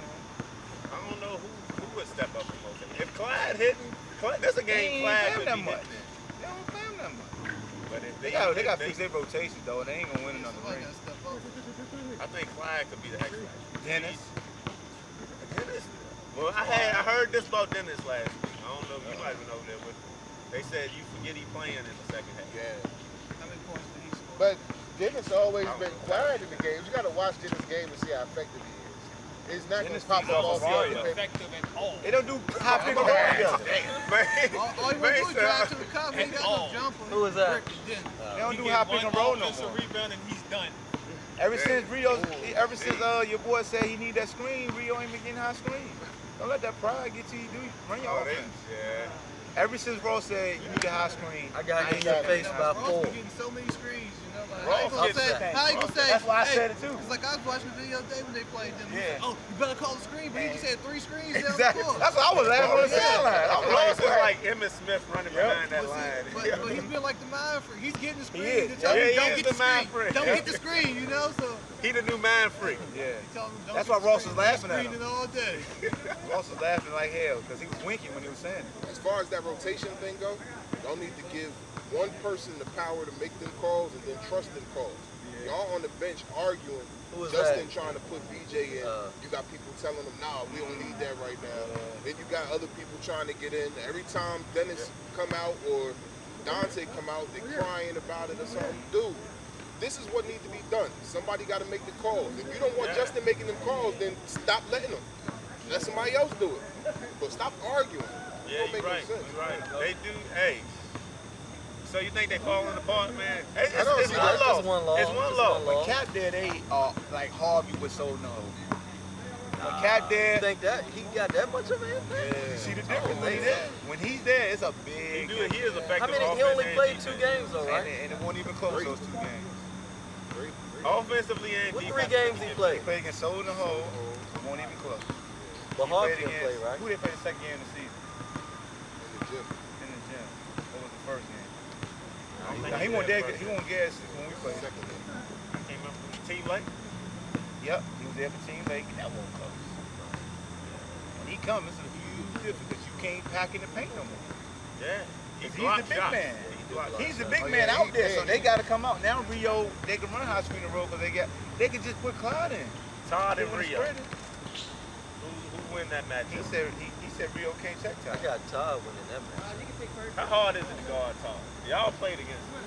I don't know who would step up and rotate. If Clyde hitting, there's a game Clyde could be hitting. They don't play him that much. But if They got to fix their rotation though. They ain't gonna win another Somebody ring. gotta step up. I think Clyde could be the X factor. Dennis. Dennis. Well, I heard this about Dennis last week. I don't know if you might have been over there with him. They said you forget he playing in the second half. Yeah. How many points did he score? But Dennis always been quiet in the games. You got to watch Dennis' game and see how effective he is. He's not going to pop up off the Not other paper. effective at all. They don't do high pick and roll together. All you want to do is drive to the cup. He ain't got no jumper. Who is that? They He don't do get high pick one and roll no offensive more. rebound and he's done. Ever since your boy said he need that screen, Rio ain't been getting high screen. Don't let that pride get to you. Run your offense. Yeah. Ever since Ross said you need a high screen, I got in your face by Ross 4. been getting so many screens, you know. Like, Ross how you gonna say? That's why I hey, said it too. It's like I was watching the video today when they played them. Yeah. Oh, you better call the screen, but he just had 3 screens down Exactly. the court. That's what I was laughing on the sideline. I was Ross is like, like Emmitt Smith running behind that line. But he's been like the mind freak. He's getting the He screen. is. To tell Yeah, him, he don't is get the the mind screen. freak. Don't get the screen, you know. So He the new mind freak. yeah. he told him, don't That's get why the Ross screen. was laughing at Screening him. all day. Ross was laughing like hell because he was winking when he was saying it. As far as that rotation thing go, y'all need to give one person the power to make them calls and then trust them calls. Y'all on the bench arguing. Who is Justin that? trying to put BJ in. You got people telling him, nah, we don't need that right now. Then you got other people trying to get in. Every time Dennis come out or Dante come out, they crying about it or something. Dude, this is what needs to be done. Somebody got to make the calls. If you don't want Justin making them calls, then stop letting them. Let somebody else do it. But stop arguing. Yeah, Don't make you're no right. sense. You're right. They do. Hey. So you think they falling apart, man? It's I don't it's see one that. loss. It's one loss. It's one It's loss. one loss. Cap there, they like Harvey was so no. When Cap there, You think that he got that much of an impact? you see the difference when he's there, it's a big. He is effective. How many? He only played 2 games though, right? And it won't even close those 2 games. Offensively and What 3 defensively. games he They played? played against Soul in the Hole, won't even close. But He Harvey played didn't play, against- right? Who they played the second game of the season? In the gym. In the gym. What was the first game? Now, he won't gas when we played. Second game. Came up from Team Lake. Yep, he was there for Team Lake, and that won't close. When he comes, it's a huge difference because you can't pack in the paint no more. Yeah. He's the big man. He's the big man yeah, out there, he so can. they got to come out. Now Rio, they can run high screen and roll because they can just put Clyde in. Todd and Give him the Rio. spread. Who win that match? He said Rio can't check I time. got Todd winning that match. How hard is it to guard Todd? Y'all played against him.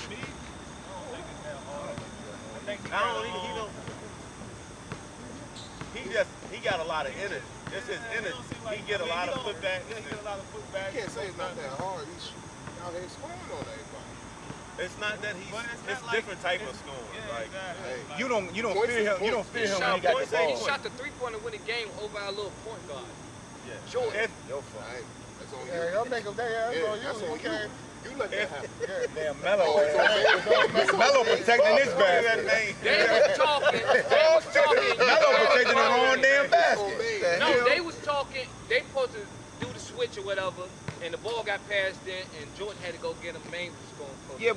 Me? I don't think it's that hard. I think I don't. He got a lot of energy. Just his energy. He get a lot of putback. He get a lot of putback. You can't say it's not that hard. He's out here scoring on everybody. It's not that he's. But It's not different type of scoring. Yeah, Like exactly. Hey, Like, You don't Points fear is him. You don't points. fear him Shot when he got the points, he ball. shot the 3-pointer win the game over our little point guard. yeah. Jordan. Your fault. Hey, that's on you. Yeah, y'all make him there. Yeah, that's on you. You let that happen. Damn, Melo. Oh, it's on Melo protecting this That basket. name. They was talking. They was talking. Melo protecting the wrong damn basket. No, they was talking. They supposed to do the switch or whatever, and the ball got passed in, and Jordan had to go get him. Main was going close. Yeah,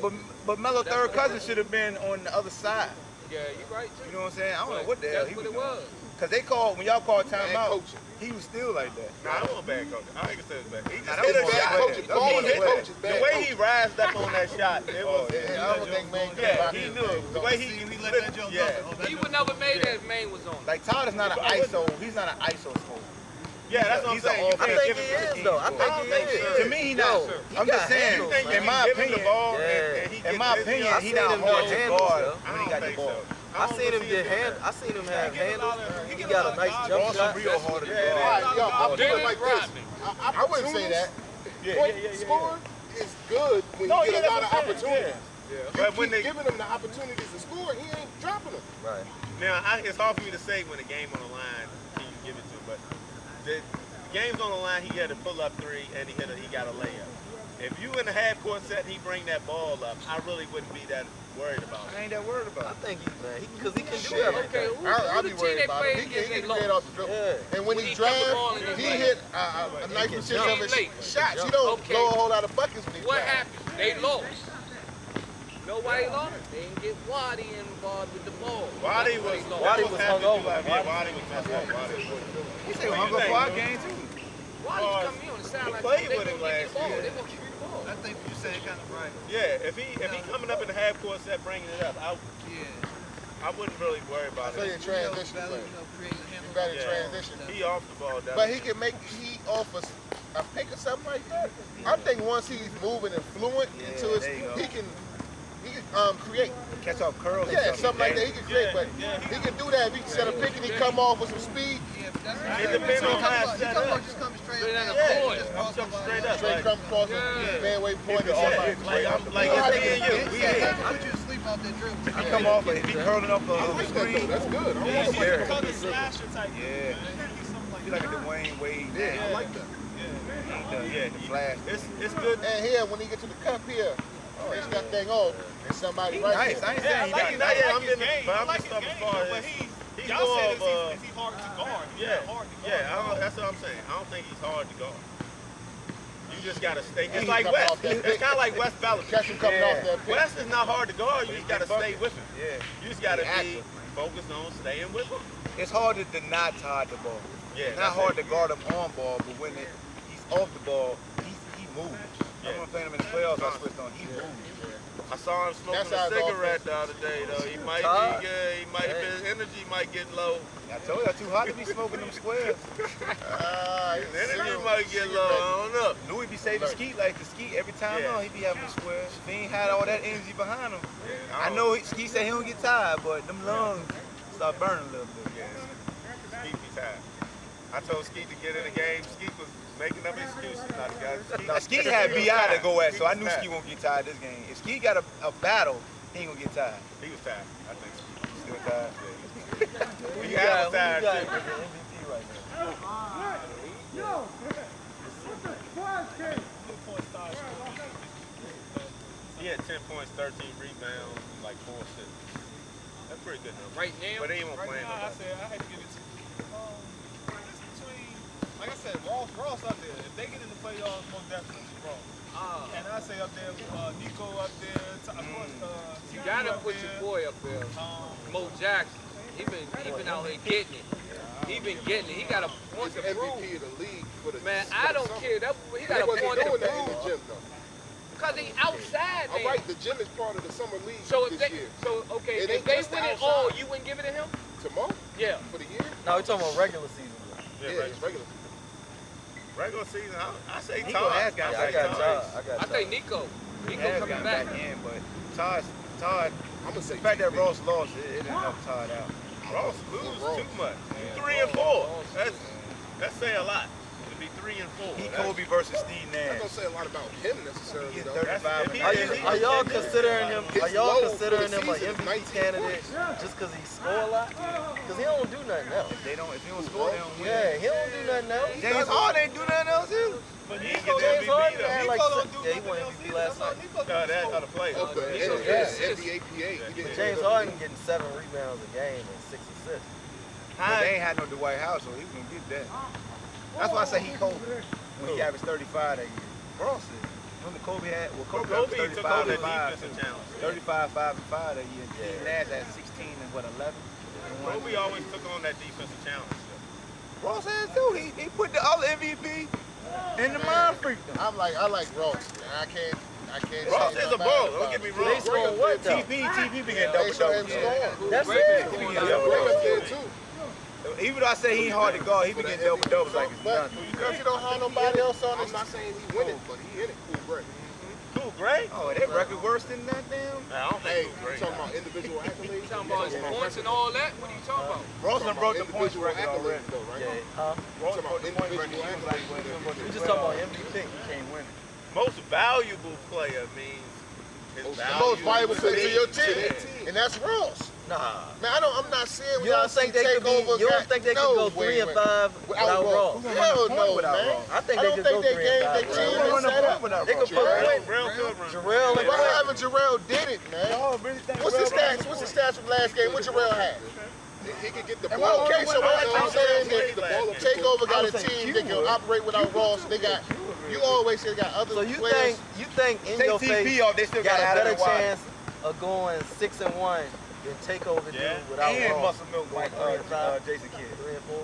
but Melo's third cousin should have been on the other side. Yeah, you right too. You know what I'm saying? I don't know what the hell That's he what was it doing. was. Because they called, when y'all called Bad timeout, coaching. he was still like that. Nah, I don't want bad coaching. I ain't gonna say it's bad. He Nah, just that hit a was Bad shot. bad. coaches. That was Calling bad. the coaches. The Bad way he coaches. rised up on that shot, it was. Yeah, I don't think man can Yeah, block he his knew. legs. The way he let that joke yeah. go. He would never made that if Maine was on. Like, Todd is not an ISO. He's not an ISO scorer. Yeah, that's what I'm He's an saying. You all- I can't think give he him the is team though. I score. think he is. To me, he not. Yo, I'm he just got saying, handles, think man. in my give him the opinion, ball Yeah. and he in gets my his opinion, shot. he I not seen him hard get to handles, guard yo. when he got the ball. I seen him get hand. I seen him have handles. He got a nice jump Also, shot. real hard to All right, guard. yo, I'll put it Dennis like this. Rodman. I wouldn't say that. Point scoring is good when No, you yeah, get a lot that's of what I'm saying. opportunities. You But when keep they giving him the opportunities to score, he ain't dropping them. Right. now, it's hard for me to say when a game on the line, can you give it to him? But game's on the line, he had a pull-up three, and he got a layup. If you in the half-court set and he bring that ball up, I really wouldn't be that worried about it. I ain't that worried about I it. think he's man, because he can do that. Okay, I'll who be the team worried they about played him. He against can they create lost? off the dribble. Yeah. And when When he he come the ball drives, in his he leg. hit a nice can percentage jump. of his Late. shots. He don't Okay. blow a whole lot of buckets when he What drives. happened? They lost. Nobody lost. They didn't get Waddy involved with the ball. Waddy was hungover. Waddy was messed up. He said hung up for our game too. Waddy's coming in on the sideline. played They with him gonna give you last the ball. year. They gonna give you the ball. I think what you're saying kind of right. Yeah, if he coming up in the half-court set bringing it up, Yeah. I wouldn't really worry about So it. in transition Value, play. you know, creating a He handle. better Yeah. transition. He off the ball, But he can make off a pick or something like that. I think once he's moving and fluent Yeah, into his, there you go. he can create. Catch off curls. Yeah, something like that. He can create, but Yeah. he can do that if he set a pick and he come off with some speed. Yeah, but that's It depends on how it's set up. just coming straight Straight up. out of Yeah, court. Just I'm cross the jumping line. straight up. Straight Like, come across Yeah. the fairway point. Yeah, and like You know it's how me they and you. do We it. hit. I put you to sleep out that dribble. If he come off, if he curling up a screen, That's good. I Yeah, want he's to a Cause the slasher type. Yeah. Something like he like a Dwayne Wade. Yeah, I like that. The flash. It's good. And here, when he get to the cup here, takes that thing off, and somebody He right nice. there. I ain't saying he like not it. nice. I'm in the- game. but I I'm like just his talking game, as far but as- he's y'all more said of is he hard to guard? He's Yeah, not hard to guard. yeah. That's what I'm saying. I don't think he's hard to guard. You just gotta stay. It's He like come West. off that It's kind of like West Ballard. Catch him coming off that pick. West is not hard to guard. You just gotta stay with him. Yeah. You just gotta He be focused on staying with him. It's hard to deny Todd the ball. Yeah, It's not that's hard it. to guard him on ball, but when he's off the ball, he moves. Yeah. I'm playing him in the playoffs. I switched on. He moves. I saw him smoking That's how a it's cigarette the other day, though. He might Todd? be good. He might be, his energy might get low. I told you, it's too hot to be smoking them squares. His energy might get low. I don't know. Louis be saving Skeet like the Skeet every time Yeah. on. He be having the squares. If he ain't had all that energy behind him. I don't- know Skeet said he don't get tired, but them lungs start burning a little bit. Yeah, Skeet be tired. I told Skeet to get in the game. Skeet was making up excuses. Not the guy. Now Skeet had BI to go at, so I knew Skeet won't get tired this game. If Skeet got a battle, he ain't gonna get tired. He was tired. I think Skeet. He's still tired. He was tired got too. as the MVP right now? He had 10 points, 13 rebounds, like 4 assists. That's pretty good number. Right now, But he ain't playing Now, I nobody. said I had to give it to. It's between, like I said, Ross up there. If they get in the playoffs, most definitely Ross. And I say up there, Nico up there. Of course, you TP gotta up put there. your boy up there. Mo Jackson. He been out here getting it. He been getting it. He got a point to He's prove. MVP of the league for the Man, for I the don't summer. care. He He got a wasn't point to doing that in the prove. gym though. Cause he outside, All man. right, the gym is part of the summer league So if this they, year. okay, It if ain't they just win it outside. all, you wouldn't give it to him? Tomorrow Yeah. for the year? No, we're talking about regular season. Yeah, it's regular. Regular season, I say He Todd. gonna ask guys I like got Todd. Todd. I think Nico. Nico Has coming gotten back. back in, but Todd, I'm gonna say the fact that TP. Ross lost, it didn't help Todd out. Ross lose Ross. too much. 3 and 4. That's say a lot. To be 3 and 4. He Kobe versus Steve I Nash. don't say a lot about him necessarily He though. gets 35 If he and is, Are y'all considering him? Are His y'all low considering for the him an season is MVP 19 candidate just because he score a lot? Because he don't do nothing else. If he don't score, they don't win. Yeah, he don't do nothing else. James Harden ain't do nothing else either. But He he ain't get get the James Harden MVP had though. like Nico don't do yeah, he nothing won else MVP either. last That's all night. Nico No, that's do. other players. Oh, but Nico NBA, gets assists. NBA PA. He did James Harden getting 7 rebounds a game and 6 assists. But they ain't had no Dwight Howard, so he was gonna get that. That's why I say he Kobe. When he averaged 35 that year. Ross is. Remember Kobe had, Kobe averaged took on 35 that and 5 defensive too. challenge. 35, 5 and 5 that year. Steve Nash had 16 and what, 11? Kobe always took on that defensive challenge. Ross has too. He put the other MVP in the mind freak. I like Ross. I can't Ross say is a nothing ball. bad Don't get me about wrong. They scoring what though? TP been getting They double show him doubles. score. That's Great it. been Yeah. doing Graham that. did too. Even though I say he ain't hard to guard, he been getting double doubles like it's But nothing. because you don't have nobody else on, I'm not saying he win it, but he in it. Cool, great. Cool, great. Oh, that record worse than that damn. I don't Hey, think you Cool great. talking about individual accolades? You talking about his points and all that? What are you talking about? Ross done broke the points Individual record already. accolades though, right? Yeah, huh? Ross talking broke the about points record. individual He was like, well, We just talking about MVP. he can't win it. Most valuable player means his The most valuable player to your team, Yeah. and that's Ross. Nah. Man, I'm not saying You don't think they could be? You don't think they could go 3 and 5 without Ross? Hell no, man. I think they could go 3 and 5. They could put Jarrell and What happened? Jarrell did it, man. What's the stats? What's the stats from last game? What Jarrell had? He can get the ball. Okay, so I'm saying that Takeover got a team that can operate without Ross. They got. You always say they got other players. So you think in your face they still got a better chance chance of going 6 and 1 than Takeover do without and Ross? Muscle Milk like Jason Kidd. 3 and 4.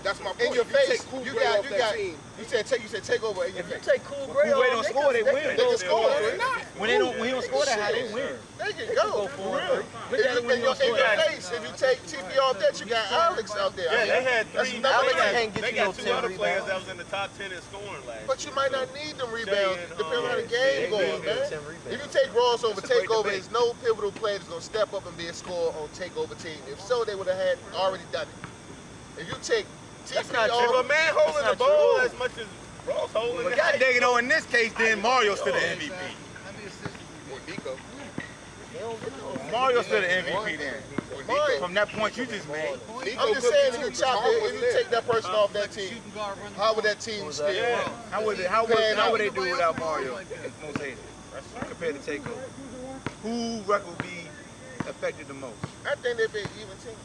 That's my point. In your face, Cool you Gray got. off that team. You said Takeover in your If you face. take Cool Gray, Gray don't score, they win. They can score. They're not. When he don't score that high, they win. They can go. For real. If you in your face, if you take TP off that, you got Alex out there. Yeah, they had that's 3. another Alex thing. can't get They you no got 2 10 other players rebounds. that was in the top 10 in scoring last. But you might not need them rebounds and, depending on how the game goes, man. If you take Ross over Takeover, there's no pivotal player that's gonna step up and be a scorer on Takeover team. If so, they would have had already done it. If you take That's TP not off, If a man holding the not ball true. as much as Ross holding But it, God dang it, though, in this case, then Mario's still the MVP. How many assists Or Nico. Mario's still the MVP then. Mario. From that point you just made. I'm just saying, if you chop it, if you take that person off that team, shooting guard running? how would that team still? How would they do without Mario? Most hated. Compared to Takeover. Who record would be affected the most? I think they'd be an even team.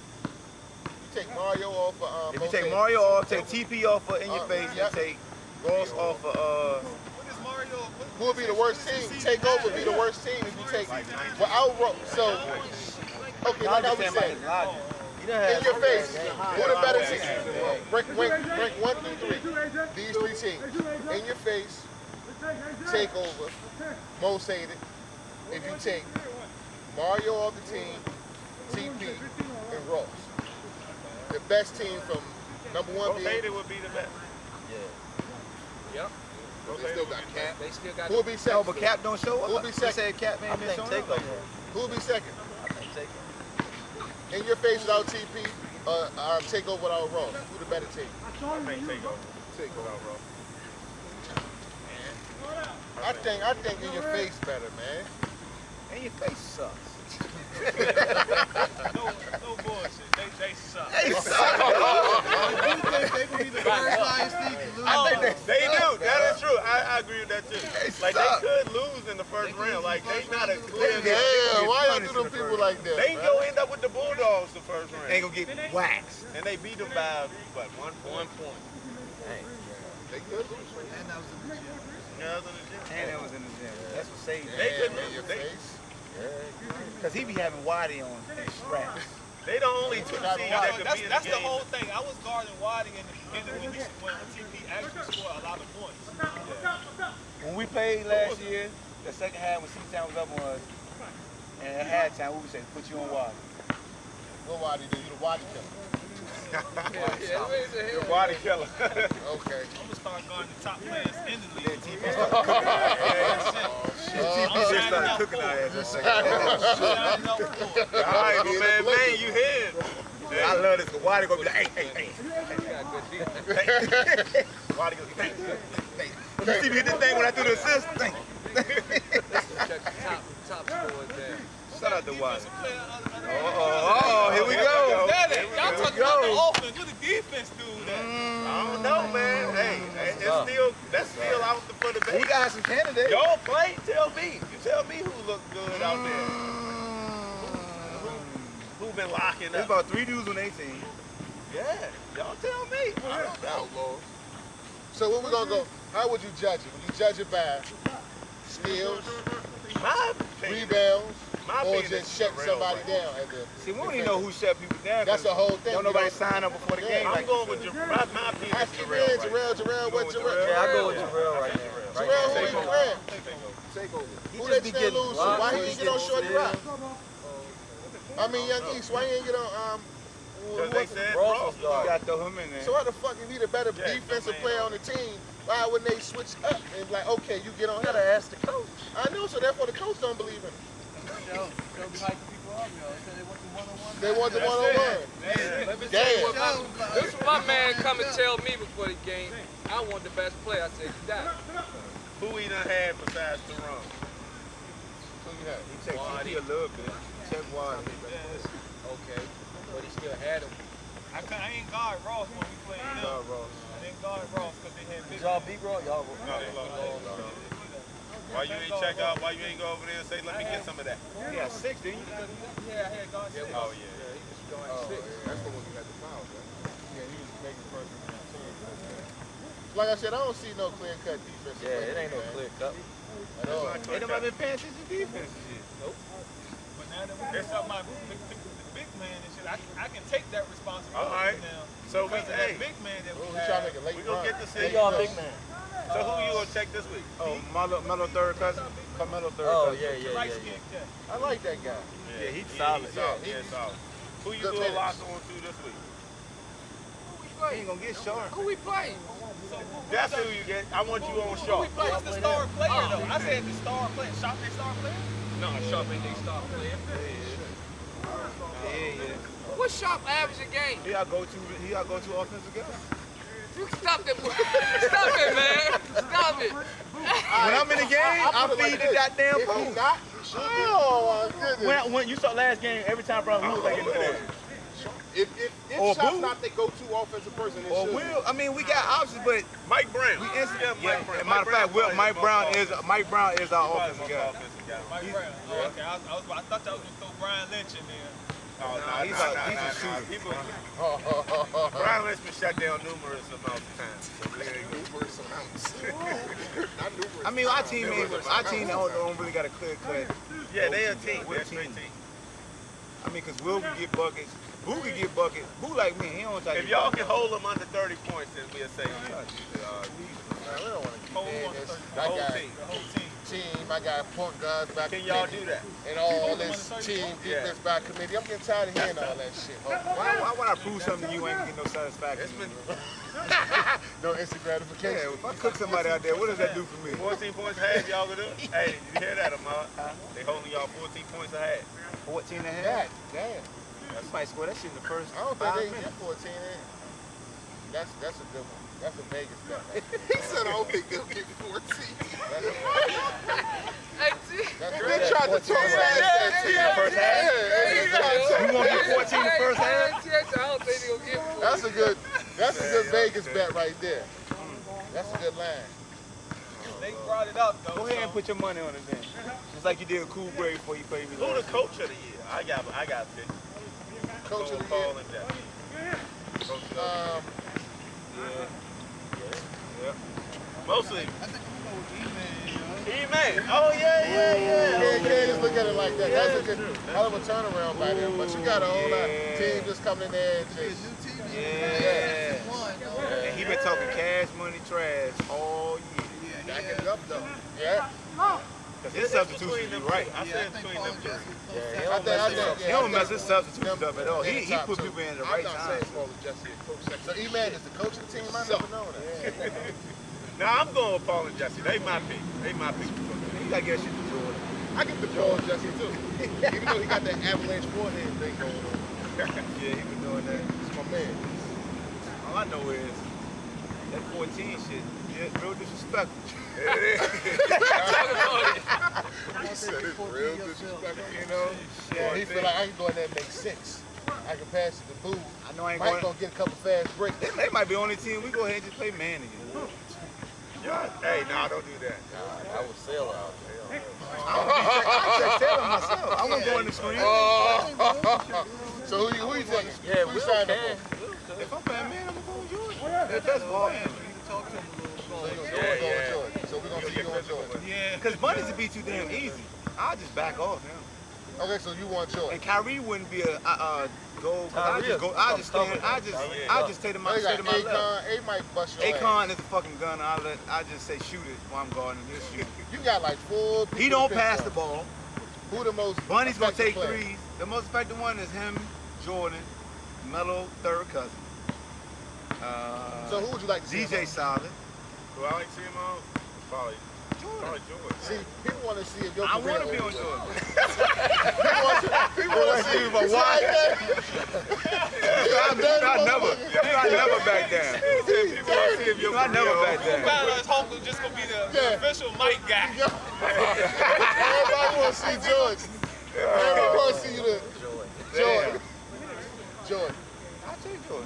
You take Mario off of If you take Mario off, take TP off of In Your Face, yep. and take Ross off of Who would be the worst team? Takeover would be the worst team if you take without Ross. So, okay, like I was saying, in your face, who the better team? Rank 1 through 3. These 3 teams. In your face, Takeover, most hated. If you take Mario off the team, TP, and Ross. The best team from number 1 being. Rotated would be the best. Yep. They still got Cap. They still got. Who will be No, second? but Cap don't show up. Who'll be You second? said Cap I ain't been think showing up. Takeover. Who will be second? I think Takeover. In your face without TP, Takeover without Ross. Who the better team? I think Takeover. Takeover, bro. I think in your face better, man. And your face sucks. No bullshit. They suck. They suck. Do you think they could be the first Lions team to lose? I think They do. That is true. I agree with that too. Like suck. they could lose in the first round. Like they not a clear. Yeah, why y'all do them people like that? They man? go end up with the Bulldogs the first round. Ain't gonna get waxed. And they beat them by what 1 point? They could lose. And that was in the gym. Yeah, that was in the gym. And that was in the gym. That's what saved They him. couldn't in your lose. They, face. Because he be having Waddy on and straps. they the only 2 teams that could be in That's the the game. whole thing. I was guarding Wadding when TP actually scored a lot of points. When we played last year, the second half when C-Town was up on us, and at halftime, we would say, put you on Waddy. What Waddy do? You the Waddy killer. You're a Waddy killer. Okay. I'm gonna start guarding the top players in the Then league. TP started cooking our ass. TP just started cooking our ass. Shining up for it. All right, my man, you here? I love this. Because Waddy gonna be like, hey. Waddy gonna be like, hey. You see me hit this thing when I do the assist? Thank you. Check the top scores there. Shout out to Waddy. Defensive player of the- Oh, here we go. Y'all talking about the offense. What the defense do that? I don't know, man. Hey, that's still out for the We base. got some candidates. Y'all play? Tell me. You tell me who look good out there. Who been locking There's up? about 3 dudes on 18. Yeah, y'all tell me. I don't know. Outlaws. So where we gonna go? How would you judge it? Would you judge it by steals, My opinion, rebounds, my or opinion just is shut Jarrell somebody White. down? See, we don't even know who shut people down. That's the whole thing. Don't You nobody don't- sign up before the game. I'm like going you with said. Jarrell. My opinion I is keep Jarrell. in White. Jarrell. What with Jarrell? Yeah, I go with Jarrell right now. Jarrell, who he playing? Takeover. Who just they be still getting lose to? blocked, Why he he ain't get on gets Shorty steals. Rock? I mean, Young East. Why he ain't get on Because they said Ross Ross. was You guard. got to throw him in there. So why the fuck if he the better Yeah, defensive man. player on the team? Why wouldn't they switch up and be like, okay, you get on You him? gotta ask the coach. I know, so therefore the coach don't believe him. Show be hyping people up, yo. They said they want the one-on-one. They want the That's one-on-one. Let me tell you what Damn. this is my man come and tell me before the game, I want the best player. I said, you got it. Who he done had besides Jerome? Who you have? He take TP a little bit. Check wide. Okay. But he still had him. I ain't guard Ross when we played them. I didn't guard Ross because they had big. Y'all beat Ross? Y'all No, they lost. Why you ain't check out? Why you ain't go over there and say, let me get some of that? Yeah, 6, didn't you? Yeah, I had guard 6. Oh, yeah. He was going Oh, 6. yeah, that's the one you got the foul, right? Yeah, he was making first. Like I said, I don't see no clear-cut defense. Yeah, it ain't no clear cut. At all. Ain't nobody been paying attention to defense and shit. But now that we messed up my big man and shit, I can take that responsibility All right. now. So we, Because of hey, that big man that we We trying to had. make a late we gonna run. get to Who see. y'all big man? So who you gonna check this week? Oh, Melo third cousin. Carmelo third Oh, cousin. yeah. Light-skinned cat. I like that guy. Yeah, he's He's solid. solid. Yeah, Yeah, solid. Who you good do a lock minutes. on to this week? He ain't gonna get short. Who we play? That's who you get. I want you on Who short. we play? Who's the star player, though? I said the star player. Shop their star player? No, Sharp ain't they star player. Yeah. What's Sharp average a game? He gotta go to offensive guy. You stop that. Stop it, man. Stop it. When I'm in the game, I put it like feed the this. goddamn If he post. not, he should be. Oh, my goodness. When you saw last game, every time Brown we was like in the ball. If Or Shop's Boo. not the go-to offensive person, it Or should Will, I mean, we got options, but Mike Brown. we instantly. Yeah, Mike Brown. Matter of fact, Mike Brown is our Probably offensive most guy. offensive guy. Mike Brown. Oh, okay. I thought y'all was going to throw Brian Lynch in there. Oh, he's a shooter. People, Brian Lynch been shut down numerous amounts of times. So there you go. numerous amounts. Not numerous. I mean, our team don't really got a clear cut. Yeah, they a team. We're They're a straight team. I mean, because Will can get buckets. Boo can get buckets. Boo like me, he don't try to If get y'all buckets. can hold them under 30 points, then we'll say We don't want to keep Whole paying one, this. the I whole got team. The whole team. team, I got point guards by Can committee. y'all do that? And all Hold them this on the 30 team points? defense by committee. I'm getting tired of hearing all that shit. Why would I prove something to you ain't gonna get no satisfaction? It's been No instant gratification. Yeah, if I cook somebody out there, what does that do for me? 14 points a half, y'all gonna do? Hey, did you hear that, Ahmad? They holding y'all 14 points a half. 14 and a God half. damn. You might score that shit in the first I don't 5 think they minutes. get 14 in. That's a good one. That's a Vegas bet. He said I don't think they'll get 14. That's Hey, they tried to tell you that In the first half? You want to get 14 in the first half? I don't think they'll get 14. That's a good Vegas bet right there. That's a good line. They brought it up, though. Go ahead and put your money on it then. Just like you did with Cool Grade before you paid me. Who the coach of the year? I got picked. Coach of the Paul year. and Jeff. Coach of the year. Yeah. Mostly. I think I'm gonna go with E-Man, E-Man. Oh, yeah. You can't just look at it like that. That's a good, hell of a turnaround by them. But you got a whole lot of teams just coming in there and It's just. a new team. Yeah. One, And he been talking cash money trash all year. Backing it up though. Yeah. Cause his substitution be right. I said between them two. I think He don't mess his substitutions up at all. He put top two. people in the I'm right not time. saying Paul and Jesse is coach. So E-Man is the coach of the team. I never known that. Now I'm going with Paul and Jesse. They my pick. You gotta get shit to Jordan. I give the Paul and Jesse too. Even though he got that avalanche forehead thing going on. Yeah, he been doing that. It's my man. All I know is that 14 shit, yeah, real disrespectful. He said it's real disrespectful. You know? Yeah, he feel like I can go in there and make 6. I can pass it to Boo. I know I ain't Mike going. gonna get a couple fast breaks. They might be the only team we go ahead and just play man again. Hey, nah, don't do that. I would sell out. I just tell him myself. I won't go in the screen. So who you taking? Yeah, who we you signing can. for? If I'm playing man, I'm gonna go with Jordan. That's ball. You can talk to him a little. So you gonna go with Jordan. So we're gonna see you on Jordan. Yeah. Because Bunny's to be too damn easy. I'll just back off him. Okay, so you want Jordan. And Kyrie wouldn't be a goal. I just stay to my They got left. Akon. A might bust your ass. Akon is a fucking gun. I just say shoot it while I'm guarding. He'll shoot. You got like 4 people. He don't to pass pick the from. ball. Who the most? Bunny's gonna take effective player? threes. The most effective one is him, Jordan, Melo, third cousin. So who would you like to see? DJ Solid. Who I like to see him on? Probably Jordan. See, people want to see if your I career want to be on over. Jordan. People want to see if a wide I never back down. I never back down. Valor's hopefully just gonna be the official mic guy. Everybody want to see George. Every person you the Damn. Joy. I'll take Joy.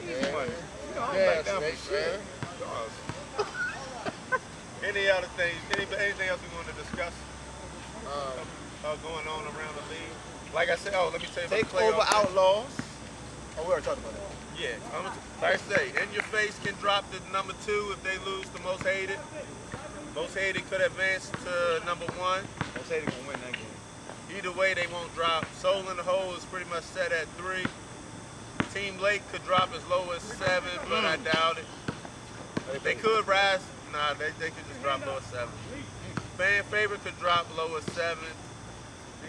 Yeah. Money. You know, I'm Yeah, back down snake for shit. Any other things? Anything else we want to discuss? Going on around the league? Like I said, let me tell you. Take about the over playoff thing. Outlaws. Oh, we already talked about that. Yeah, like I say, In Your Face can drop to number 2 if they lose to Most Hated. Most Hated could advance to number 1. Most Hated gonna win that game. Either way, they won't drop. Soul in the Hole is pretty much set at 3. Team Lake could drop as low as 7, but I doubt it. They could rise. Nah, they could just drop low as 7. Fan Favorite could drop low as 7.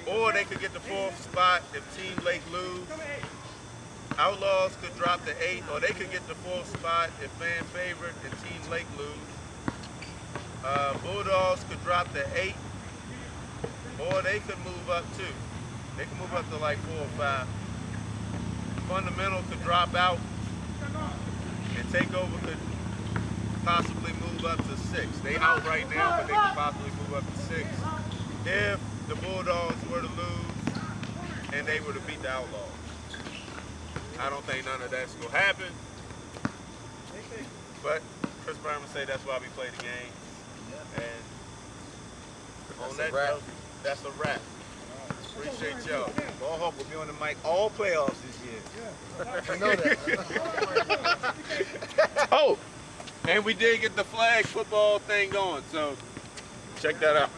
Or they could get the 4th spot if Team Lake lose. Outlaws could drop to 8, or they could get the 4th spot if Fan Favorite and Team Lake lose. Bulldogs could drop to 8, or they could move up too. They could move up to like 4 or 5. Fundamental could drop out, and Takeover could possibly move up to 6. They out right now, but they could possibly move up to 6 if the Bulldogs were to lose and they were to beat the Outlaws. I don't think none of that's gonna happen, but Chris Berman say that's why we play the game. And on that note, that's a wrap. Appreciate y'all. Ball Hawk will be on the mic all playoffs this year. You know that. Oh, and we did get the flag football thing going, so check that out.